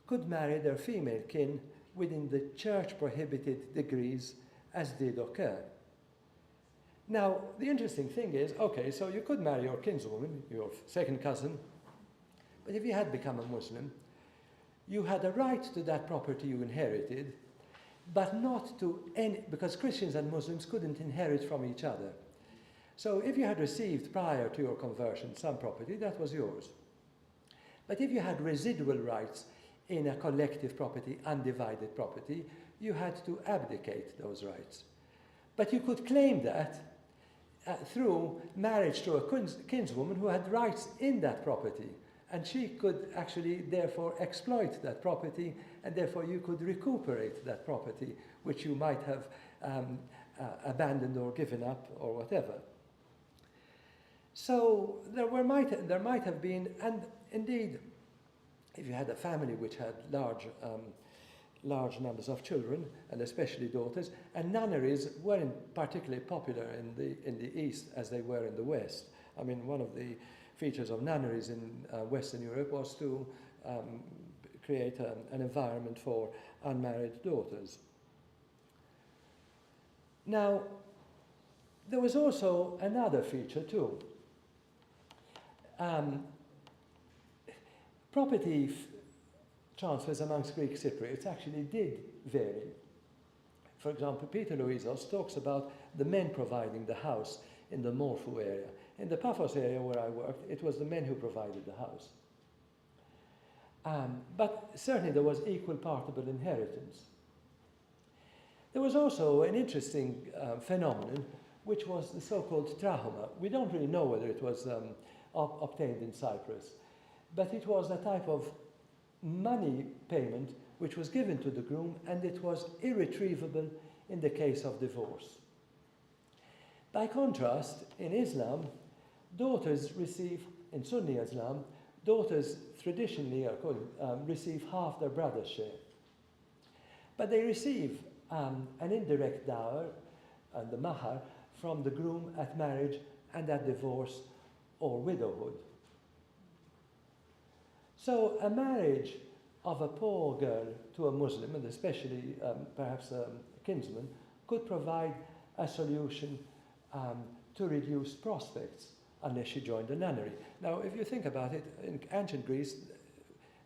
could marry their female kin within the church-prohibited degrees as did occur. Now, the interesting thing is, okay, so you could marry your kinswoman, your second cousin, but if you had become a Muslim, you had a right to that property you inherited, but not to any, because Christians and Muslims couldn't inherit from each other. So if you had received prior to your conversion some property, that was yours. But if you had residual rights in a collective property, undivided property, you had to abdicate those rights. But you could claim that through marriage to a kinswoman who had rights in that property, and she could actually therefore exploit that property, and therefore you could recuperate that property which you might have abandoned or given up or whatever. So there might have been, and indeed, if you had a family which had large numbers of children, and especially daughters, and nunneries weren't particularly popular in the East as they were in the West. I mean, one of the features of nunneries in Western Europe was to create an environment for unmarried daughters. Now, there was also another feature too. Property transfers amongst Greek Cypriots actually did vary. For example, Peter Louisos talks about the men providing the house in the Morphou area. In the Paphos area where I worked, it was the men who provided the house. But certainly there was equal partable inheritance. There was also an interesting phenomenon, which was the so-called trahoma. We don't really know whether it was obtained in Cyprus, but it was a type of money payment which was given to the groom, and it was irretrievable in the case of divorce. By contrast, in Islam, daughters receive, in Sunni Islam, daughters traditionally receive half their brother's share. But they receive an indirect dower, the mahar, from the groom at marriage and at divorce or widowhood. So a marriage of a poor girl to a Muslim, and especially perhaps a kinsman, could provide a solution to reduce prospects unless she joined a nunnery. Now, if you think about it, in ancient Greece,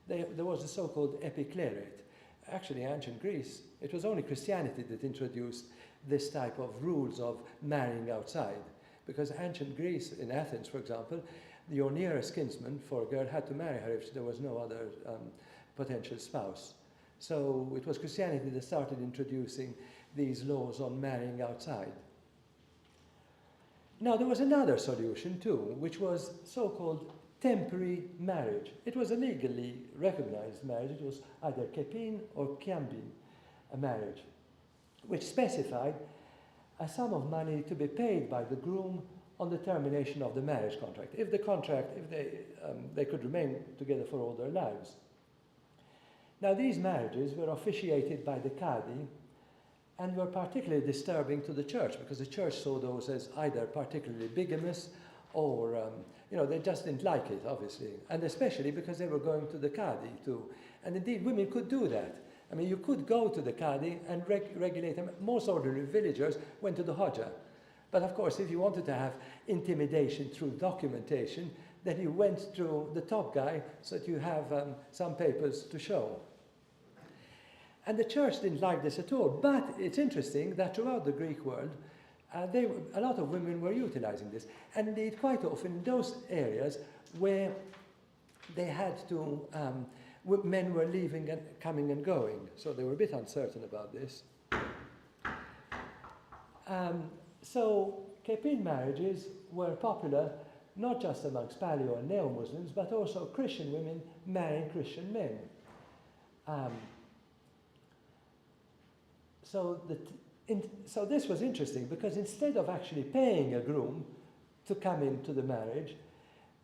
there was the so-called epiclerate. Actually, ancient Greece, it was only Christianity that introduced this type of rules of marrying outside. Because ancient Greece, in Athens, for example, your nearest kinsman for a girl had to marry her if there was no other potential spouse. So it was Christianity that started introducing these laws on marrying outside. Now, there was another solution too, which was so-called temporary marriage. It was a legally recognized marriage. It was either kepin or kiambin, a marriage, which specified a sum of money to be paid by the groom on the termination of the marriage contract. If they could remain together for all their lives. Now, these marriages were officiated by the Qadi and were particularly disturbing to the church because the church saw those as either particularly bigamous or, they just didn't like it, obviously. And especially because they were going to the Qadi too. And indeed, women could do that. I mean, you could go to the Qadi and regulate them. Most ordinary villagers went to the Hodja. But of course, if you wanted to have intimidation through documentation, then you went to the top guy so that you have some papers to show. And the church didn't like this at all. But it's interesting that throughout the Greek world, a lot of women were utilizing this. And indeed, quite often in those areas where they had to, men were leaving and coming and going. So they were a bit uncertain about this. So kepin marriages were popular not just amongst Paleo and Neo-Muslims, but also Christian women marrying Christian men. So this was interesting because instead of actually paying a groom to come into the marriage,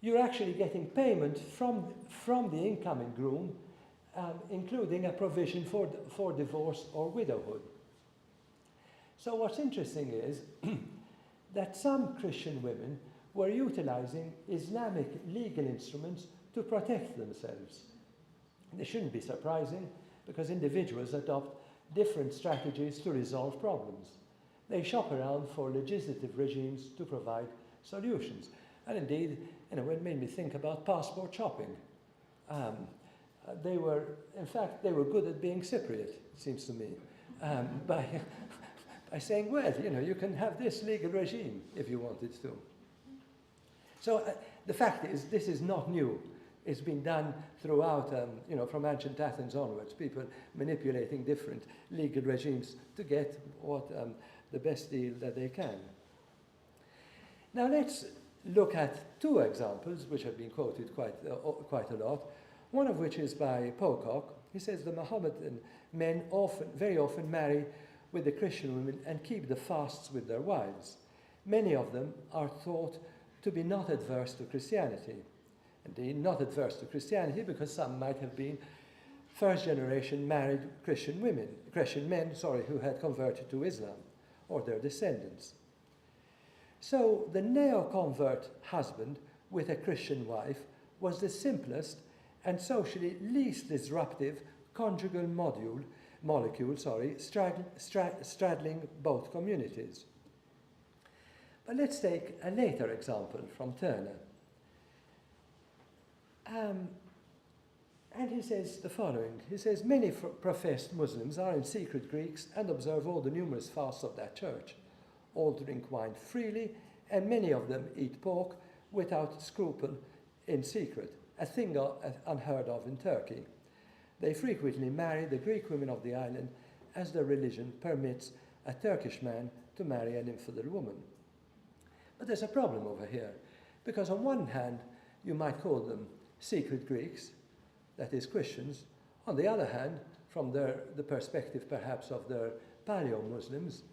you're actually getting payment from the incoming groom, including a provision for divorce or widowhood. So what's interesting is that some Christian women were utilizing Islamic legal instruments to protect themselves. This shouldn't be surprising because individuals adopt different strategies to resolve problems. They shop around for legislative regimes to provide solutions. And indeed, it made me think about passport shopping. They were good at being Cypriot, it seems to me, by saying, well, you can have this legal regime if you wanted to. So the fact is, this is not new. It's been done throughout, from ancient Athens onwards, people manipulating different legal regimes to get the best deal that they can. Now let's look at two examples which have been quoted quite a lot, one of which is by Pocock. He says the Mohammedan men very often marry with the Christian women and keep the fasts with their wives. Many of them are thought to be not adverse to Christianity. Indeed, not adverse to Christianity because some might have been first-generation married Christian men, who had converted to Islam, or their descendants. So the neo-convert husband with a Christian wife was the simplest and socially least disruptive conjugal molecule, straddling both communities. But let's take a later example from Turner. And he says the following. He says, many professed Muslims are in secret Greeks and observe all the numerous fasts of that church. All drink wine freely, and many of them eat pork without scruple in secret, a thing unheard of in Turkey. They frequently marry the Greek women of the island as their religion permits a Turkish man to marry an infidel woman. But there's a problem over here, because on one hand, you might call them secret Greeks, that is Christians. On the other hand, from the perspective perhaps of the Paleo-Muslims,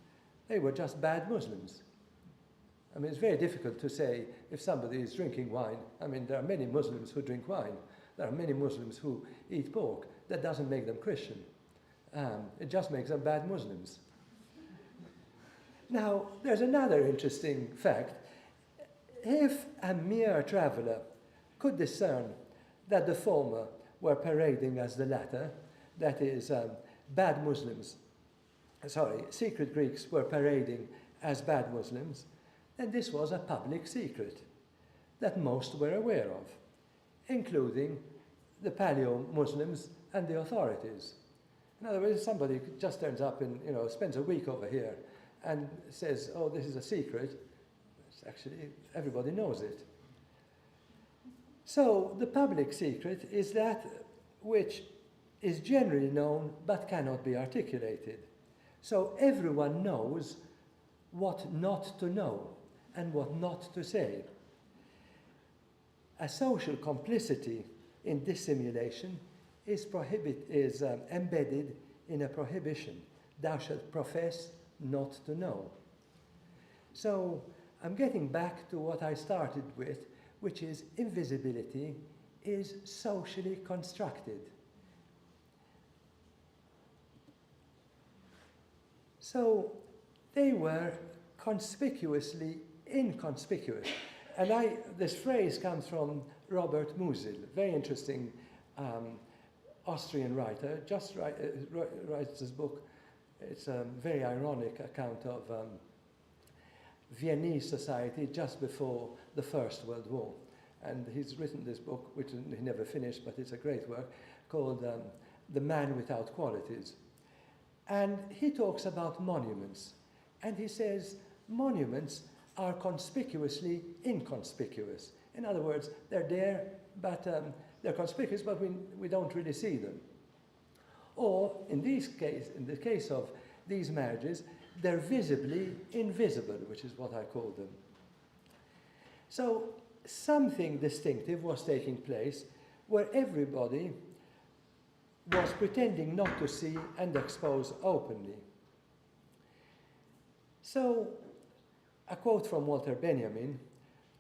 they were just bad Muslims. I mean, it's very difficult to say if somebody is drinking wine. I mean, there are many Muslims who drink wine. There are many Muslims who eat pork. That doesn't make them Christian. It just makes them bad Muslims. Now, there's another interesting fact. If a mere traveler could discern that the former were parading as the latter, that is, bad Muslims, secret Greeks were parading as bad Muslims, then this was a public secret that most were aware of, including the Paleo-Muslims and the authorities. In other words, somebody just turns up and spends a week over here and says, oh, this is a secret, it's actually, everybody knows it. So the public secret is that which is generally known but cannot be articulated. So everyone knows what not to know and what not to say. A social complicity in dissimulation is embedded in a prohibition. Thou shalt profess not to know. So I'm getting back to what I started with, which is invisibility is socially constructed. So they were conspicuously inconspicuous. And this phrase comes from Robert Musil, very interesting Austrian writer, just writes this book. It's a very ironic account of Viennese society just before the First World War. And he's written this book, which he never finished, but it's a great work, called The Man Without Qualities. And he talks about monuments. And he says monuments are conspicuously inconspicuous. In other words, they're there, but they're conspicuous, but we don't really see them. Or, in the case of these marriages, they're visibly invisible, which is what I call them. So something distinctive was taking place where everybody was pretending not to see and expose openly. So, a quote from Walter Benjamin,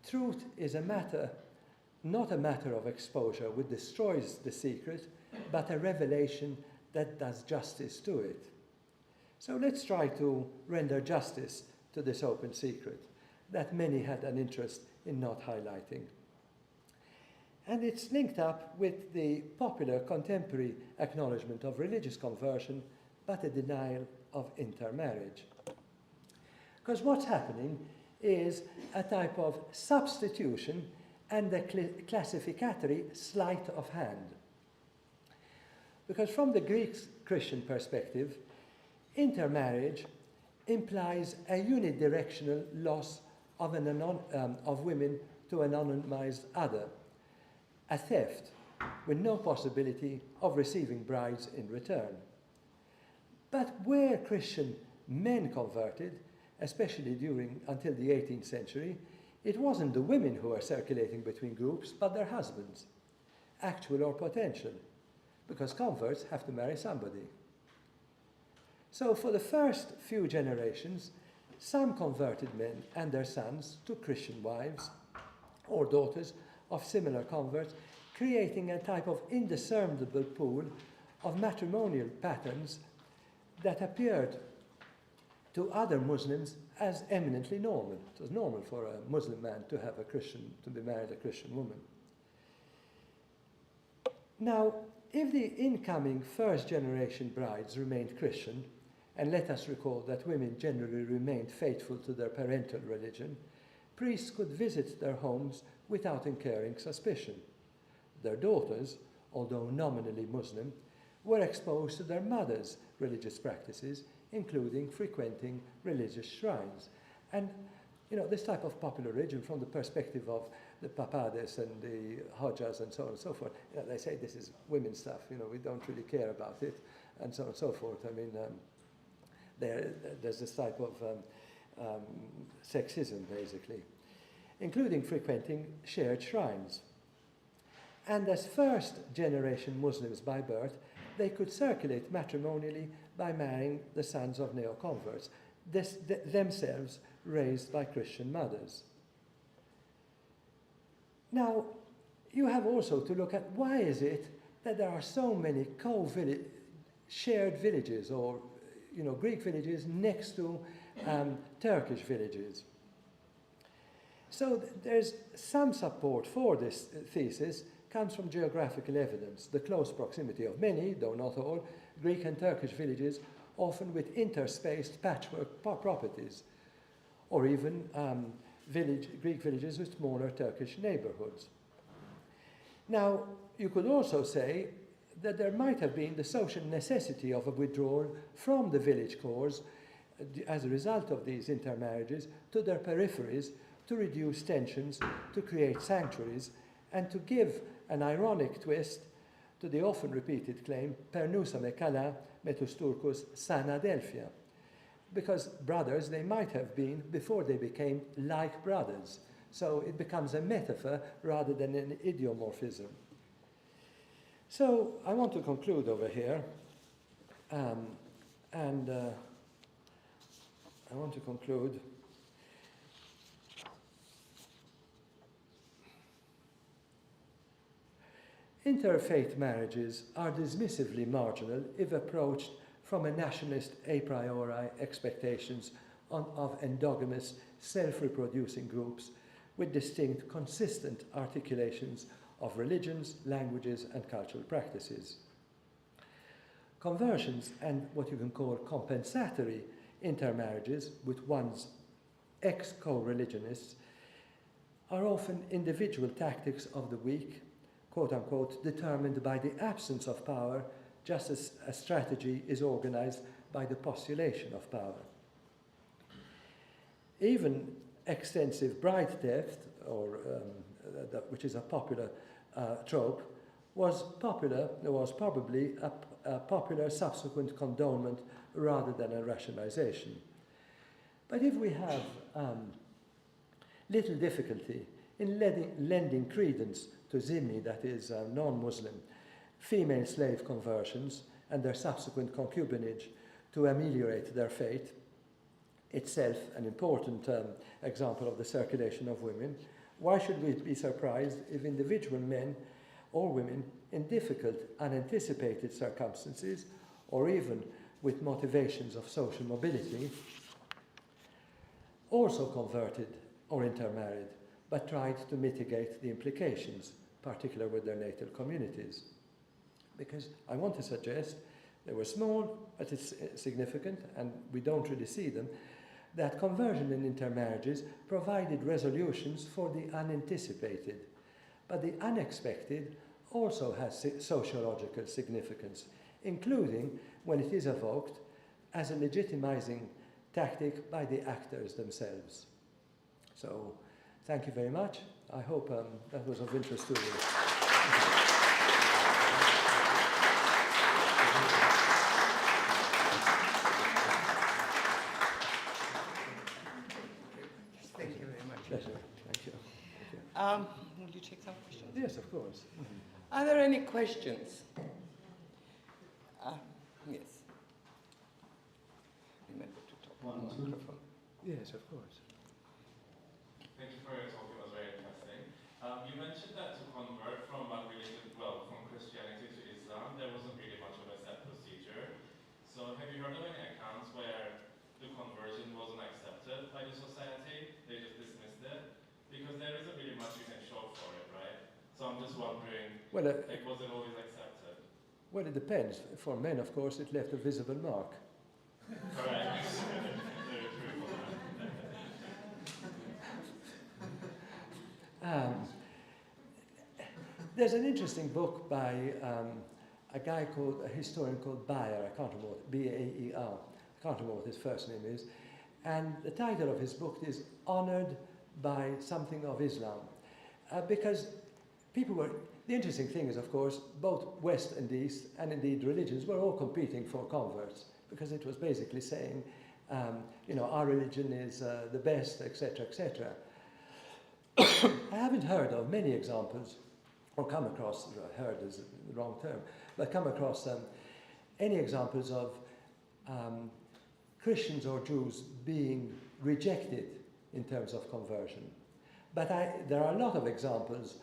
truth is not a matter of exposure which destroys the secret, but a revelation that does justice to it. So let's try to render justice to this open secret that many had an interest in not highlighting. And it's linked up with the popular contemporary acknowledgement of religious conversion, but a denial of intermarriage. Because what's happening is a type of substitution and a classificatory sleight of hand. Because from the Greek Christian perspective, intermarriage implies a unidirectional loss of women to an anonymized other, a theft with no possibility of receiving brides in return. But where Christian men converted, especially until the 18th century, it wasn't the women who were circulating between groups, but their husbands, actual or potential, because converts have to marry somebody. So for the first few generations, some converted men and their sons took Christian wives or daughters of similar converts, creating a type of indiscernible pool of matrimonial patterns that appeared to other Muslims as eminently normal. It was normal for a Muslim man to be married a Christian woman. Now, if the incoming first-generation brides remained Christian, and let us recall that women generally remained faithful to their parental religion, priests could visit their homes without incurring suspicion. Their daughters, although nominally Muslim, were exposed to their mothers' religious practices, including frequenting religious shrines. And, this type of popular religion from the perspective of the Papades and the Hodjas and so on and so forth, they say this is women's stuff, we don't really care about it, and so on and so forth. I mean, there's this type of sexism, basically, including frequenting shared shrines. And as first-generation Muslims by birth, they could circulate matrimonially by marrying the sons of neo-converts, themselves raised by Christian mothers. Now, you have also to look at why is it that there are so many shared villages, or Greek villages next to Turkish villages. So there's some support for this thesis comes from geographical evidence, the close proximity of many, though not all, Greek and Turkish villages, often with interspaced patchwork properties, or even Greek villages with smaller Turkish neighborhoods. Now, you could also say that there might have been the social necessity of a withdrawal from the village cores as a result of these intermarriages to their peripheries to reduce tensions, to create sanctuaries, and to give an ironic twist to the often repeated claim, per nusa me kala metus turcus sana Delphia. Because brothers they might have been before they became like brothers. So it becomes a metaphor rather than an idiomorphism. So I want to conclude over here. I want to conclude interfaith marriages are dismissively marginal if approached from a nationalist a priori expectations of endogamous, self-reproducing groups with distinct, consistent articulations of religions, languages, and cultural practices. Conversions and what you can call compensatory intermarriages with one's ex-co-religionists are often individual tactics of the weak, quote-unquote, determined by the absence of power, just as a strategy is organized by the postulation of power. Even extensive bride theft, which is a popular trope, was probably a popular subsequent condonement rather than a rationalization. But if we have little difficulty in lending credence to zimmi, that is non-Muslim, female slave conversions and their subsequent concubinage to ameliorate their fate, itself an important example of the circulation of women, why should we be surprised if individual men or women in difficult, unanticipated circumstances, or even with motivations of social mobility, also converted or intermarried, but tried to mitigate the implications, particularly with their natal communities? Because I want to suggest they were small, but it's significant, and we don't really see them, that conversion and intermarriages provided resolutions for the unanticipated. But the unexpected also has sociological significance, including when it is evoked as a legitimizing tactic by the actors themselves. So, thank you very much. I hope that was of interest to you. Thank you very much. Pleasure. Thank you. Will you take some questions? Yes, of course. Are there any questions? Yes. Remember to talk on the microphone. Yes, of course. Thank you for your talk. It was very interesting. You mentioned that to convert from from Christianity to Islam, there wasn't really much of a set procedure. So have you heard of any accounts where the conversion wasn't accepted by the society? They just dismissed it? Because there isn't really much you can show for it, right? So I'm just wondering, was it always accepted? Well, it depends. For men, of course, it left a visible mark. Correct. Very true. There's an interesting book by a historian called Baer, I can't remember what, B-A-E-R, I can't remember what his first name is, and the title of his book is Honored by Something of Islam, because the interesting thing is, of course, both West and East, and indeed religions, were all competing for converts, because it was basically saying, our religion is the best, etc., etc. I haven't heard of many examples, or come across, heard is the wrong term, but come across any examples of Christians or Jews being rejected in terms of conversion. But there are a lot of examples,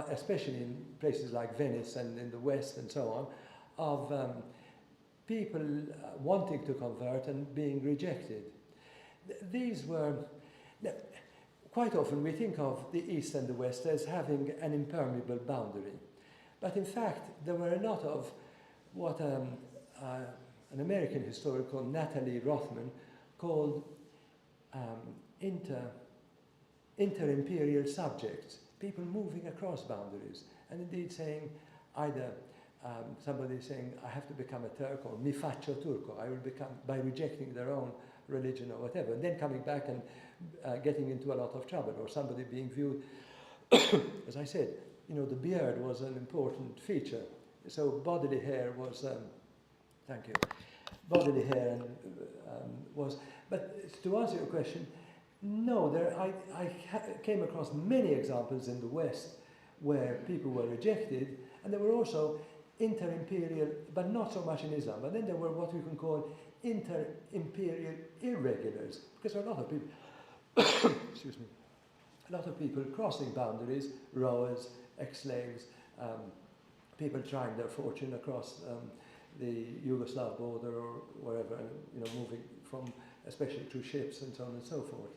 especially in places like Venice and in the West and so on, of people wanting to convert and being rejected. These were, quite often we think of the East and the West as having an impermeable boundary. But in fact, there were a lot of what an American historian called Natalie Rothman called inter-imperial subjects, people moving across boundaries, and indeed saying either somebody saying, I have to become a Turk, or mi faccio turco, I will become, by rejecting their own religion or whatever, and then coming back and getting into a lot of trouble, or somebody being viewed, as I said, you know, the beard was an important feature. So bodily hair was, thank you, bodily hair was, but to answer your question, no, I came across many examples in the West where people were rejected, and there were also inter-imperial, but not so much in Islam, but then there were what we can call inter-imperial irregulars, because there are a lot of people, excuse me, a lot of people crossing boundaries, rowers, ex-slaves, people trying their fortune across the Yugoslav border or wherever, you know, moving from, especially through ships and so on and so forth.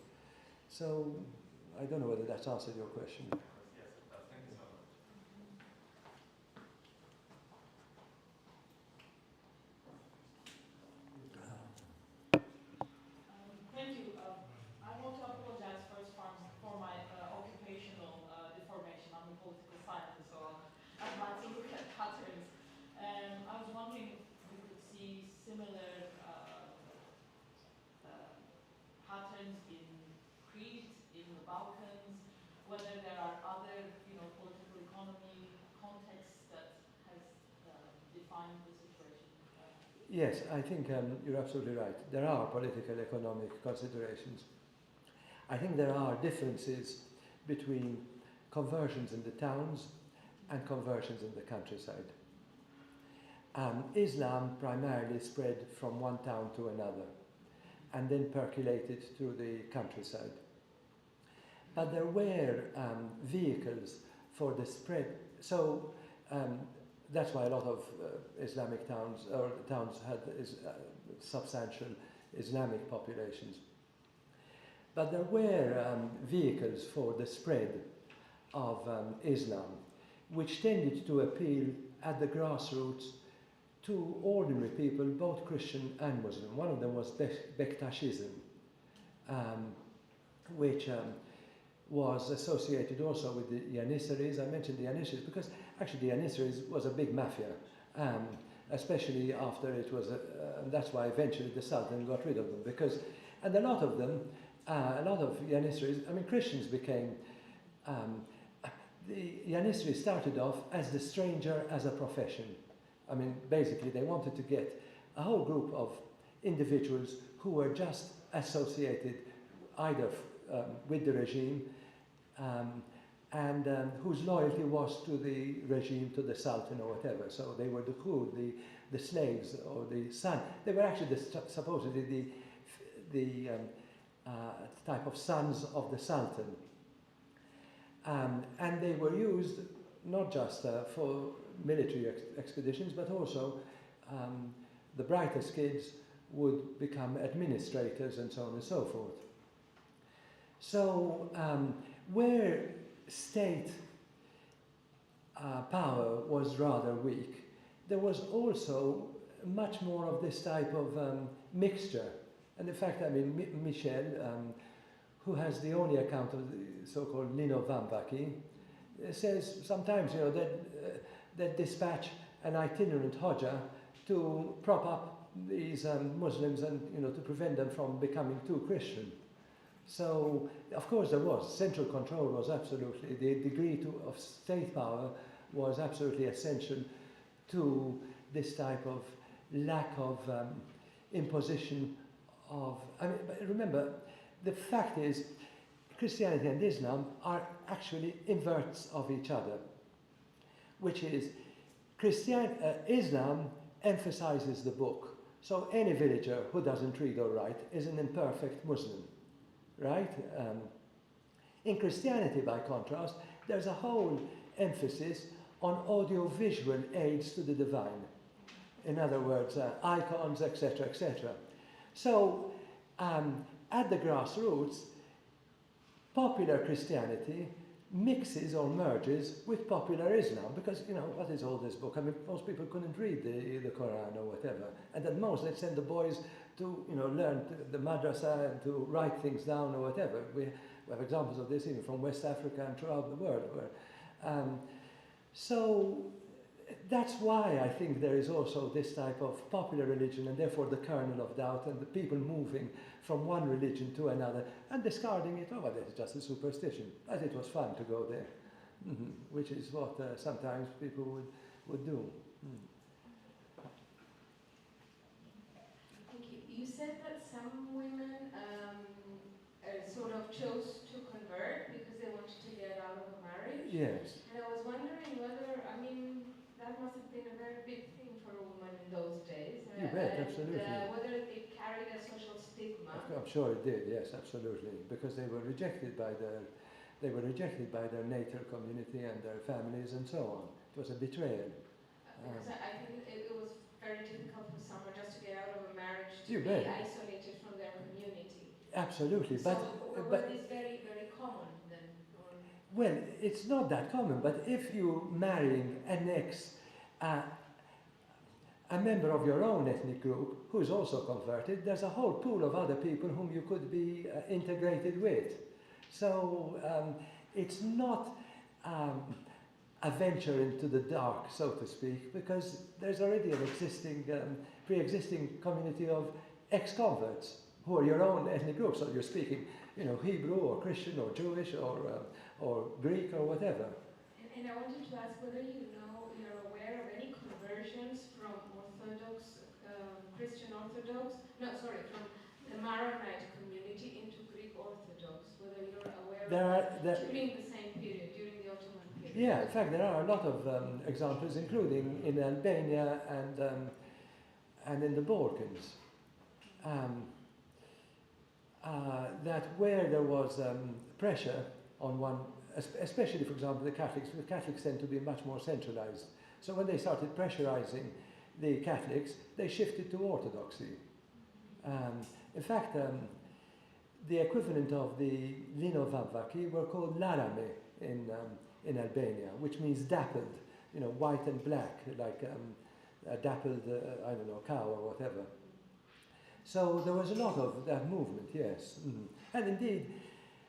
So I don't know whether that's answered your question. Yes, it does. Thank you so much. Thank you. I want to apologize first for my occupational deformation. I'm a political scientist, so I'd like to look at patterns. I was wondering if we could see similar patterns in Crete, in the Balkans, whether there are other, you know, political economy contexts that has defined the situation. Yes, I think you're absolutely right. There are political economic considerations. I think there are differences between conversions in the towns and conversions in the countryside. Islam primarily spread from one town to another and then percolated through the countryside. But there were vehicles for the spread. So that's why a lot of Islamic towns, or towns had substantial Islamic populations. But there were vehicles for the spread of Islam, which tended to appeal at the grassroots to ordinary people, both Christian and Muslim. One of them was Bektashism, which was associated also with the Janissaries. I mentioned the Janissaries because actually the Janissaries was a big mafia, especially after it was, and that's why eventually the Sultan got rid of them, because, and a lot of them, a lot of Janissaries, I mean Christians became, the Janissaries started off as the stranger as a profession. I mean, basically they wanted to get a whole group of individuals who were just associated either with the regime and whose loyalty was to the regime, to the Sultan or whatever. So they were the Kud, the slaves, or the son. They were actually supposedly the type of sons of the Sultan. And they were used not just for military expeditions, but also the brightest kids would become administrators and so on and so forth. So where state power was rather weak, there was also much more of this type of mixture. And in fact, I mean, Michel, who has the only account of the so-called Lino Vambaki, says sometimes, you know, that dispatch an itinerant Hodja to prop up these Muslims and, you know, to prevent them from becoming too Christian. So, of course, there was. Central control was absolutely, the degree of state power was absolutely essential to this type of lack of imposition of, I mean, but remember, the fact is, Christianity and Islam are actually inverts of each other, which is Islam emphasizes the book. So any villager who doesn't read or write is an imperfect Muslim, right? In Christianity, by contrast, there's a whole emphasis on audiovisual aids to the divine. In other words, icons, etc., etc. So, at the grassroots, popular Christianity mixes or merges with popular Islam, because, you know, what is all this book? I mean, most people couldn't read the Quran or whatever, and at most they'd send the boys to, you know, learn the madrasa and to write things down or whatever. We have examples of this even from West Africa and throughout the world. So that's why I think there is also this type of popular religion, and therefore the kernel of doubt, and the people moving from one religion to another and discarding it. Oh, well, it's just a superstition, as it was fun to go there, which is what sometimes people would do. Thank you. You said that some women sort of chose to convert because they wanted to get out of a marriage. Yes. And I was wondering whether, I mean, that must have been a very big thing for a woman in those days. You bet, absolutely. Whether it carried a social stigma. I'm sure it did, yes, absolutely, because they were rejected by their native community and their families and so on. It was a betrayal. Because I think it was very difficult for someone just to get out of a marriage to You be bet. isolated from their community. Absolutely, So but it's very, very common then? Or? well, it's not that common. But if you marrying an a member of your own ethnic group who is also converted, there's a whole pool of other people whom you could be integrated with. So it's not a venture into the dark, so to speak, because there's already an existing, pre-existing community of ex-converts who are your own ethnic group. So you're speaking, you know, Hebrew or Christian or Jewish or Greek or whatever. And I wanted to ask whether you're aware of any conversions from Orthodox, Christian Orthodox, from the Maronite community into Greek Orthodox, whether you're aware of that during the same period, during the Ottoman period. Yeah, in fact, there are a lot of examples, including in Albania and in the Balkans, that where there was pressure on one, especially, for example, the Catholics tend to be much more centralized. So when they started pressurizing the Catholics, they shifted to Orthodoxy. In fact, the equivalent of the linovavaki were called larame in Albania, which means dappled, you know, white and black, like a dappled, I don't know, cow or whatever. So there was a lot of that movement, yes. And indeed,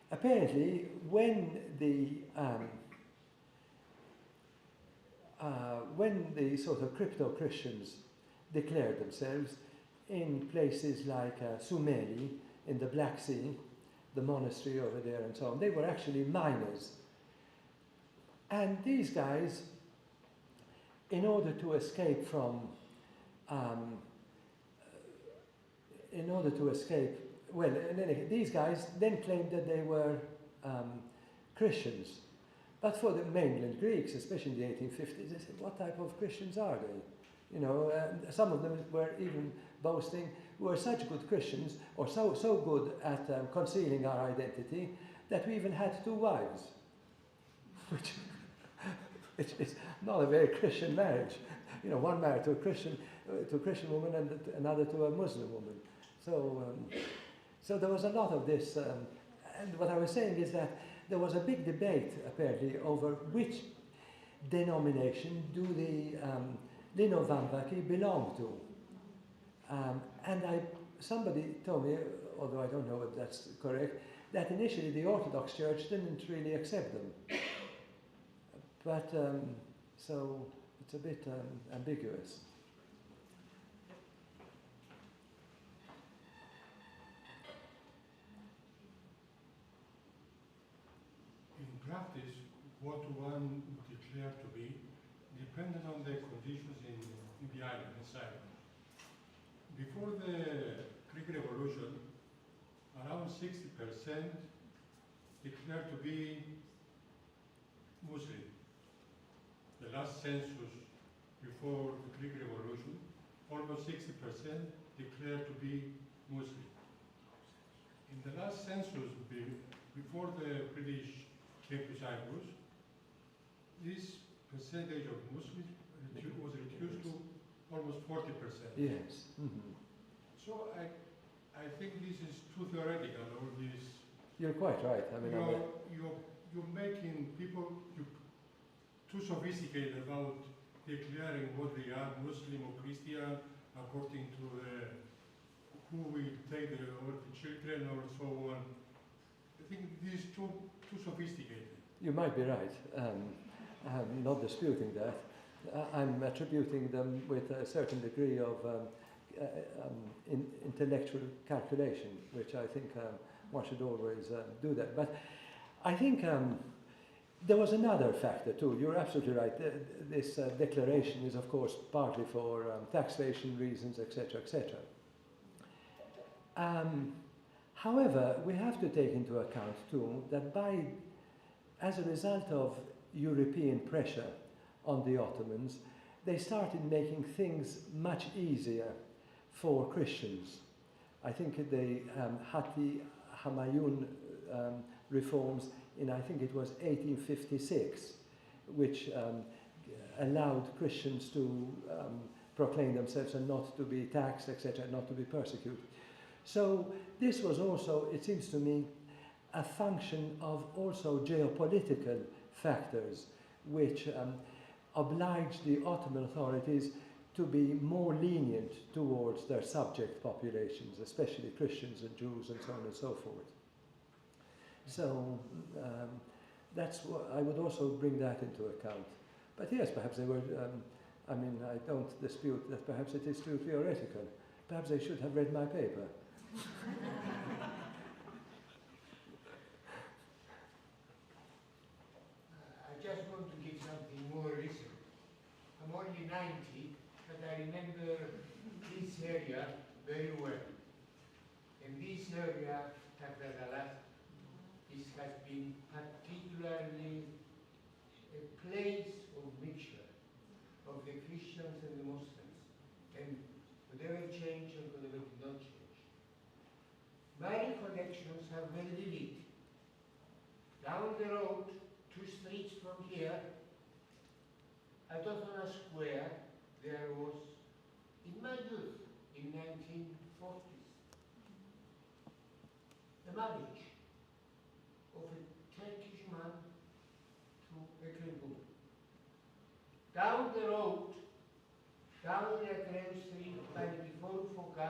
apparently, when the sort of crypto-Christians declared themselves in places like Sumeli in the Black Sea, the monastery over there and so on, they were actually miners. And these guys, in order to escape from, well, in any case, these guys then claimed that they were Christians. But for the mainland Greeks, especially in the 1850s, they said, what type of Christians are they? You know, some of them were even boasting, we were such good Christians, or so good at concealing our identity, that we even had 2 wives, which is not a very Christian marriage. You know, one married to a Christian woman and another to a Muslim woman. So there was a lot of this, and what I was saying is that there was a big debate, apparently, over which denomination do the linovavaki belong to. And somebody told me, although I don't know if that's correct, that initially the Orthodox Church didn't really accept them. But, so it's a bit ambiguous. In practice, what one declared to be depended on the conditions in the island, in Cyprus. Before the Greek Revolution, around 60% declared to be Muslim. The last census before the Greek Revolution almost 60% declared to be Muslim. In the last census, before the British came to Cyprus, this percentage of Muslims was reduced to almost 40%. Yes. Mm-hmm. So I think this is too theoretical, all this. You're quite right. I mean, You're making people too sophisticated about declaring what they are, Muslim or Christian, according to who will take the children or so on. I think this is too sophisticated. you might be right. I'm not disputing that. I'm attributing them with a certain degree of intellectual calculation, which I think one should always do that. But I think there was another factor too. You're absolutely right. This declaration is, of course, partly for taxation reasons, etc., etc. However, we have to take into account too that as a result of European pressure on the Ottomans, they started making things much easier for Christians. I think they had the Humayun reforms in, I think it was 1856, which allowed Christians to proclaim themselves and not to be taxed, etc., not to be persecuted. So this was also, it seems to me, a function of also geopolitical factors which obliged the Ottoman authorities to be more lenient towards their subject populations, especially Christians and Jews and so on and so forth. So that's what I would also bring that into account. But yes, perhaps they were, I mean, I don't dispute that perhaps it is too theoretical. Perhaps they should have read my paper. I just want to give something more recent. I'm only 90, but I remember this area very well. In this area, this has been particularly a place of mixture of the Christians and the Muslims, and whatever changed and whatever did not change. My recollections are very vivid. Down the road, 2 streets from here, at Ottoman Square, there was, in my youth, in 1940s, a marriage of a Turkish man to a Greek woman. Down the road, down the Grave Street, by before Foka,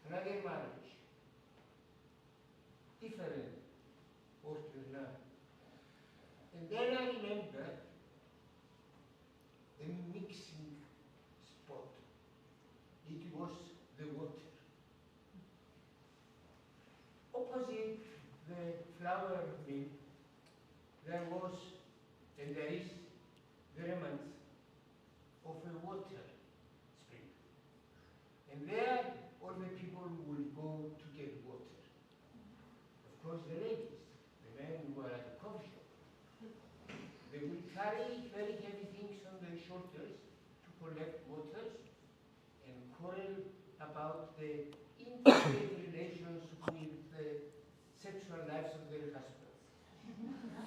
another marriage, different order now. And then I remember a mixing spot. It was the water. Opposite the flour mill, there was, and there is, the remnants of a water spring. And there, all the people will go to get water. Of course, the ladies, the men were at the coffee shop. They will carry very heavy things on their shoulders to collect waters and quarrel about the intimate relations with the sexual lives of their husbands.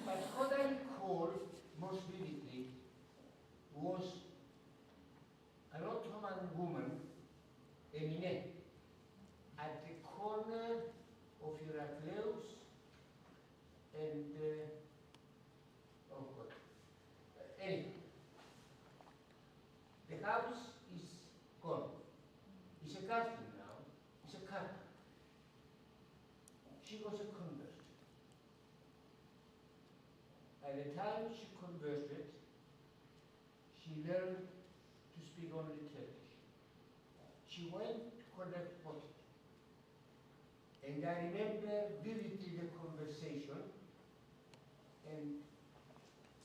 But what I recall most vividly was an Ottoman woman, Emine, at the corner of Heracleus and oh God. Anyway, the house is gone. It's a garden now. It's a carpet. She was a convert. By the time she converted, she learned to speak only Turkish. She went to collect water. And I remember vividly the conversation, and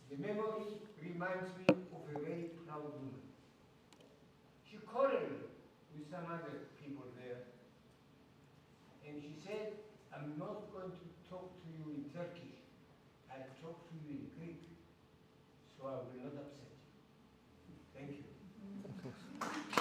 the memory reminds me of a very proud woman. She quarreled with some other people there, and she said, I'm not going to talk to you in Turkish, I'll talk to you in Greek, so I will not upset you. Thank you.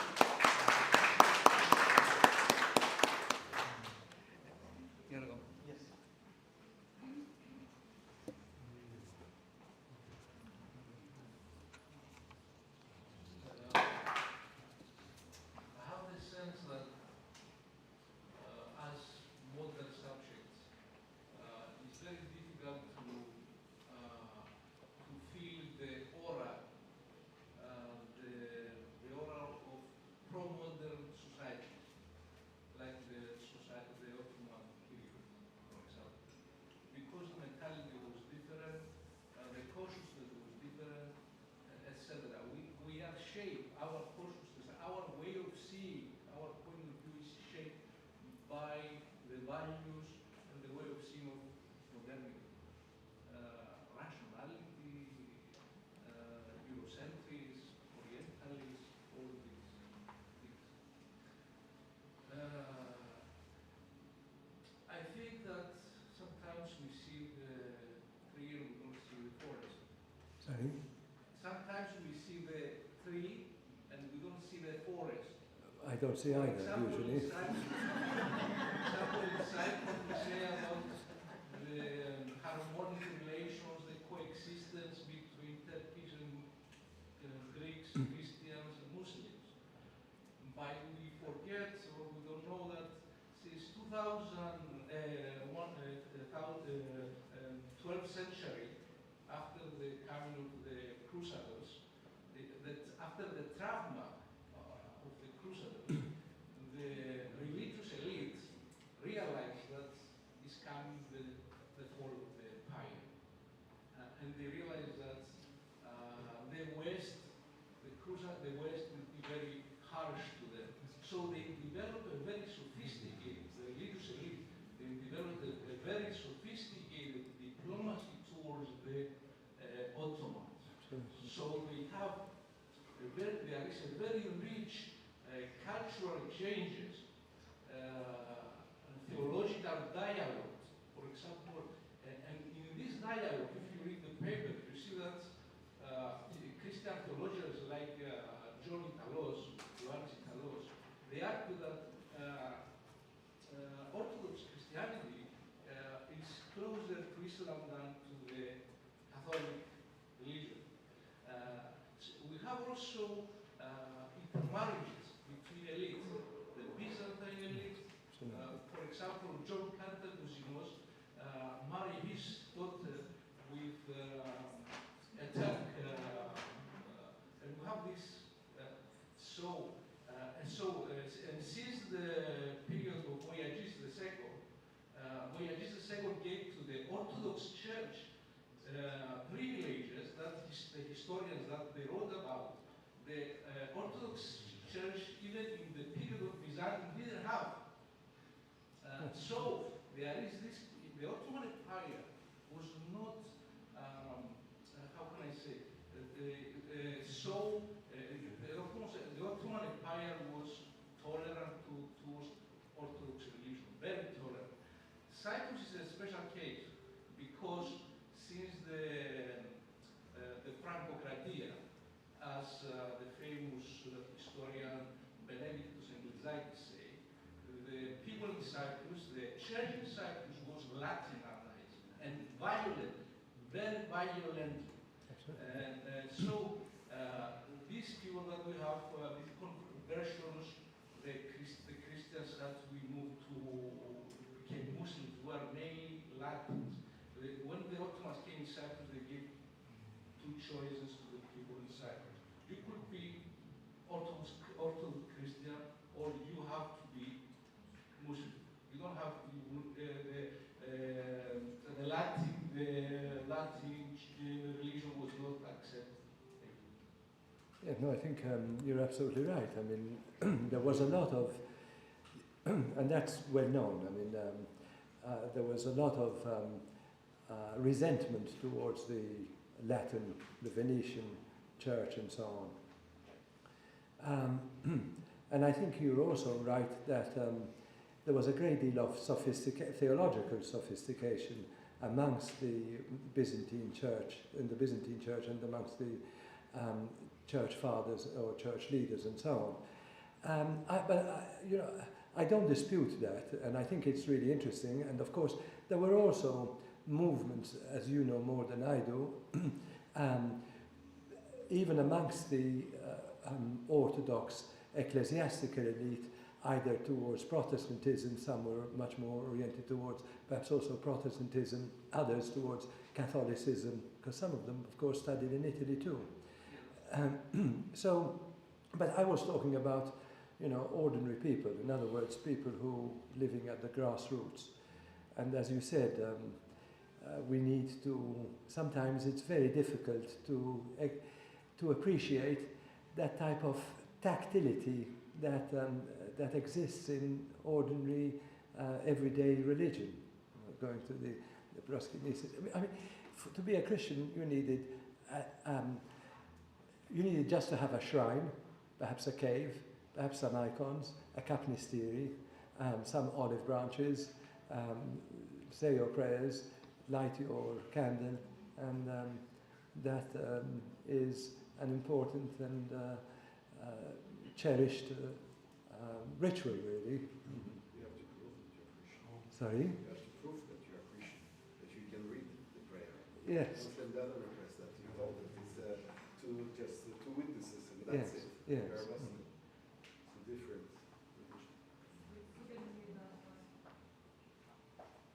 Sorry? Sometimes we see the tree and we don't see the forest. I don't see For either, example, usually. in Cyprus, we say about the harmonic relations, the coexistence between Turkish and Greeks, Christians and Muslims. But we forget or we don't know that since 12th century, after the coming of the Crusaders, that after the trauma of the Crusaders, the religious elite realized that is coming the fall of the empire. And they realized that the West, the West would be very harsh to them. So they developed a very sophisticated, the religious elite, they developed a very sophisticated diplomacy towards the Ottomans. So they have there is a very rich cultural exchanges, theological dialogue, for example, and in this dialogue, if you read the paper, you see that Christian theologians like John Italos, Ioannis Italos, they argue that Orthodox Christianity is closer to Islam than to the Catholic religion. We have also intermarriages between elites, the Byzantine elite. For example, John Cantacusinos married his daughter with a Turk, and we have this. And since the period of Voyages II, Voyages II gave to the Orthodox Church privileges that the historians that they wrote about. The Orthodox Church, even in the period of Byzantium, didn't have. So there is this. The Ottoman Empire was not. How can I say? The Ottoman Empire was tolerant towards Orthodox religion, very tolerant. Cyprus is a special case because since the Turkokratia, as the famous historian Benedictus and Lyzaitis say, the people in Cyprus, the church in Cyprus was Latinized and violent, very violent. And so these people that we have, these conversions, the Christians that we moved to, became Muslims, were mainly Latins. When the Ottomans came in Cyprus, they gave two choices to the people in Cyprus. You could be Orthodox Christian, or you have to be Muslim. You don't have to. The Latin religion was not accepted. Yeah, no, I think you're absolutely right. I mean, there was a lot of, and that's well known. I mean, there was a lot of resentment towards the Latin, the Venetian church, and so on. And I think you're also right that there was a great deal of theological sophistication amongst the Byzantine church, and amongst the church fathers or church leaders and so on. I don't dispute that, and I think it's really interesting. And of course, there were also movements, as you know more than I do, even amongst the Orthodox ecclesiastical elite, either towards Protestantism, some were much more oriented towards perhaps also Protestantism, others towards Catholicism, because some of them, of course, studied in Italy too. But I was talking about, ordinary people, in other words, people who living at the grassroots. And as you said, we need to, sometimes it's very difficult to appreciate that type of tactility that exists in ordinary, everyday religion. Going to the proskynesis. I mean, to be a Christian, you needed just to have a shrine, perhaps a cave, perhaps some icons, a capnisteri, some olive branches, say your prayers, light your candle, and that is an important and cherished ritual, really. You have to prove that you're Christian. Sorry? You have to prove that you are Christian, that you can read the prayer. Yes. Muslim doesn't request that. You hold that it's just two witnesses and that's Yes, it. yes. You are Muslim. It's a different religion.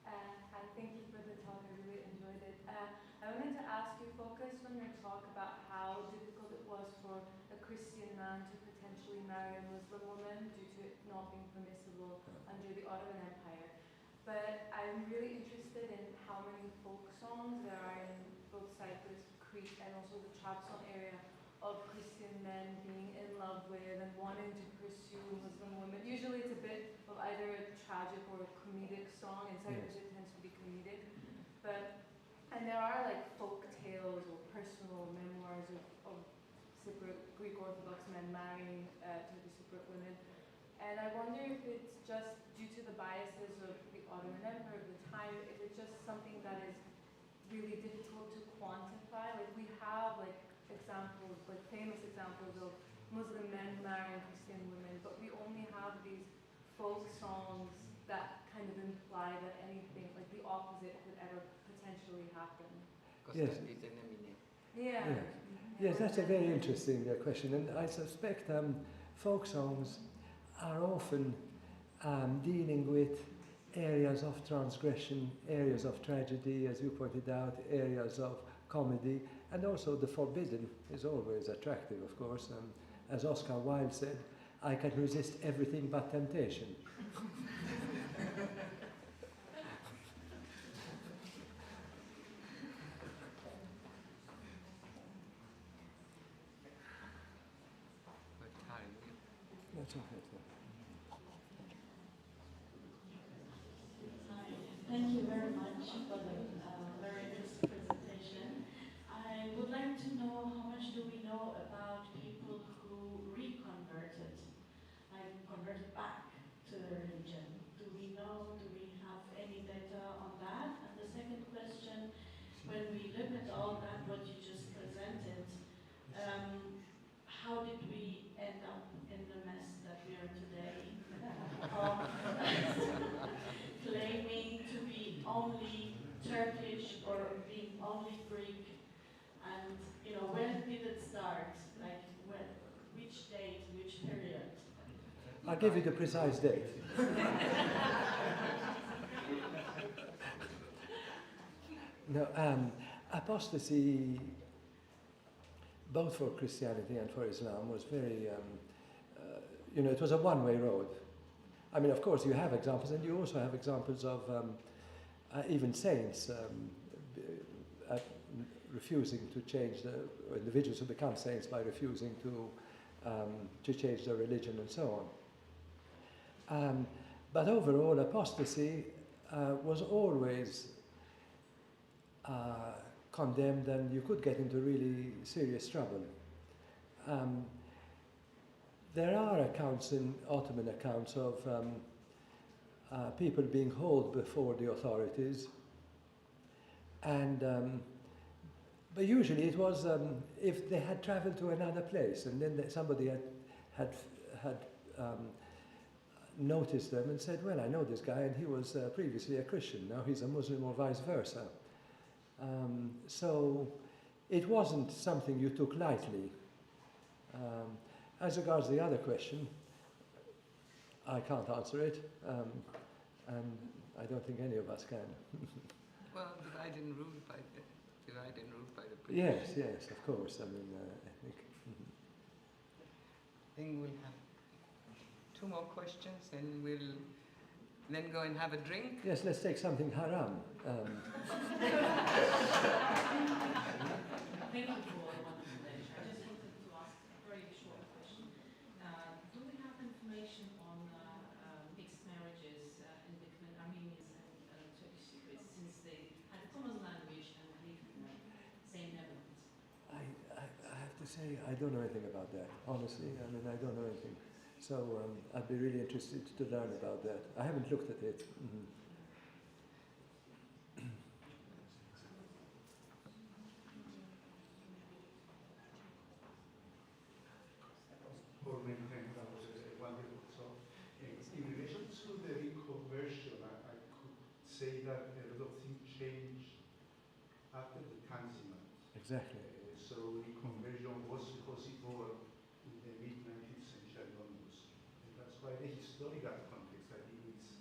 Hi, thank you for the talk. I really enjoyed it. I wanted to ask you, focus on your talk about how difficult it was for a Christian man to potentially marry a Muslim woman due to it not being permissible under the Ottoman Empire. But I'm really interested in how many folk songs there are in both Cyprus, Crete, and also the Trabzon area of Christian men being in love with and wanting to pursue Muslim women. Usually it's a bit of either a tragic or a comedic song. In Cyprus it tends to be comedic. And there are like folk tales or personal memoirs of Cypriot Greek Orthodox men marrying Turkish Cypriot women. And I wonder if it's just due to the biases of the Ottoman Empire of the time, if it's just something that is really difficult to quantify. Like we have like examples, like famous examples of Muslim men marrying Christian women, but we only have these folk songs that kind of imply that anything, like the opposite could ever potentially happen. Yes. Yeah. Yes, that's a very interesting question, and I suspect folk songs are often dealing with areas of transgression, areas of tragedy, as you pointed out, areas of comedy, and also the forbidden is always attractive, of course. As Oscar Wilde said, I can resist everything but temptation. That's okay. Thank you very much for the very interesting presentation. I would like to know how much do we know about people who reconverted, like converted back to the religion? Do we know, do we have any data on that? And the second question, when we look at all that, what you just presented, how did we end up in the mess that we are today? Claiming to be only Turkish or being only Greek, and when did it start? Like which date, which period? I'll give you the precise date. No, apostasy, both for Christianity and for Islam, was very, it was a one-way road. I mean, of course, you have examples, and you also have examples of even saints refusing to change individuals who become saints by refusing to change their religion and so on. But overall, apostasy was always condemned, and you could get into really serious trouble. There are accounts, in Ottoman accounts, of people being hauled before the authorities, and but usually it was if they had travelled to another place, and then somebody had noticed them and said, "Well, I know this guy, and he was previously a Christian. Now he's a Muslim," or vice versa. So it wasn't something you took lightly. As regards the other question, I can't answer it, and I don't think any of us can. Well, divide and rule by the British. Yes, of course. I mean, I think. I think we'll have two more questions, and we'll then go and have a drink. Yes, let's take something haram. Thank you for a wonderful lecture. I just wanted to ask a very short question. Do we have information on mixed marriages in between Armenians and Turkish Cypriots, since they had a common language and lived in the same neighborhoods? I have to say, I don't know anything about that, honestly. I mean, I don't know anything. So I'd be really interested to learn about that. I haven't looked at it. Mm-hmm. say that a lot of things changed after the Tanzimat. Exactly. So reconversion was possible in the mid-19th century onwards. And that's why the historical context, I think, is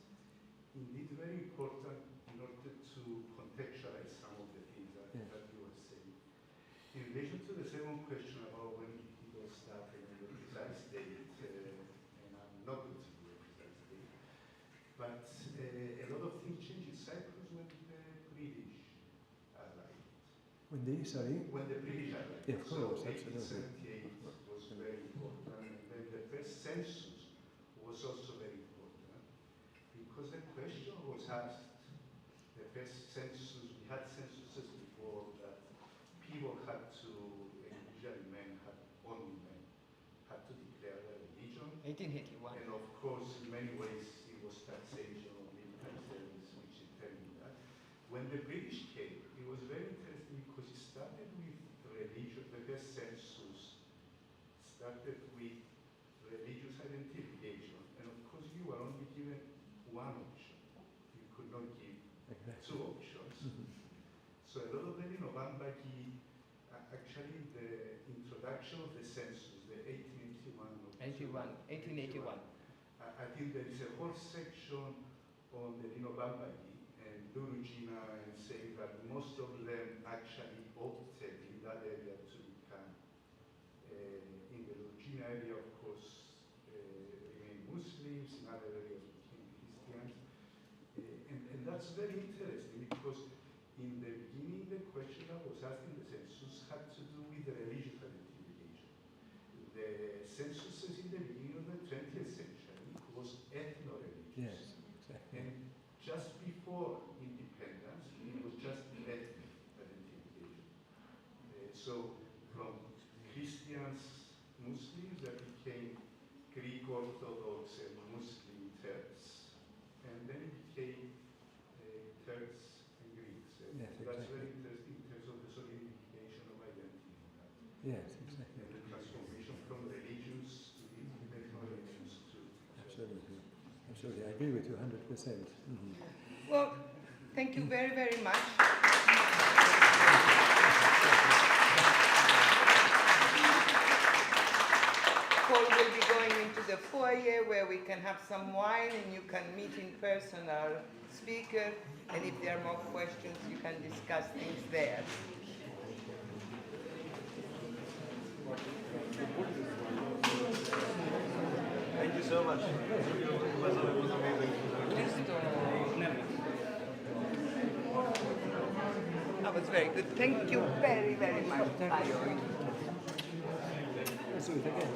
indeed very important in order to contextualize some of the things that, that you were saying. In relation to the second question about when people started and the precise date, and I'm not going to give a precise date, but a lot of things changed in Cyprus when the British arrived. When the British arrived. Yeah, of course, so absolutely. 1878 was very important, and then the first census was also very important, because the question was asked, the first census, we had censuses before that people had to, usually men had, only men, had to declare their religion. 1881. And of course, in many ways, it was taxation of military service which determined that. When the British came, it was very interesting because it started with religion. The first census started with religious identification, and of course, you were only given one option. You could not give two options. So a lot of the Novambaki, actually the introduction of the census, the 1881. I think there is a whole section on the Novambaki and Durugina, and saying that most of them actually opted in that area to become, in the Durugina area, of course, remain Muslims, in other areas became Christians. And that's very interesting because in the beginning, the question that was asked in the census had to do with the religious identification. The censuses in the beginning of the 20th century was ethno-religious. Yes, exactly. And just before independence, it was just ethnic identification. So from Christians, Muslims, that became Greek Orthodox and Muslim Turks, and then it became Turks and Greeks. And yes, that's exactly. very interesting in terms of the solidification of identity. Yes, exactly. And the transformation from religions to ethno-religions to... Absolutely. Absolutely. I agree with you 100%. Well, thank you very, very much. Paul will be going into the foyer where we can have some wine and you can meet in person our speaker, and if there are more questions, you can discuss things there. Thank you so much. It was amazing. That was very good. Thank you very, very much. Bye. Let's do it again.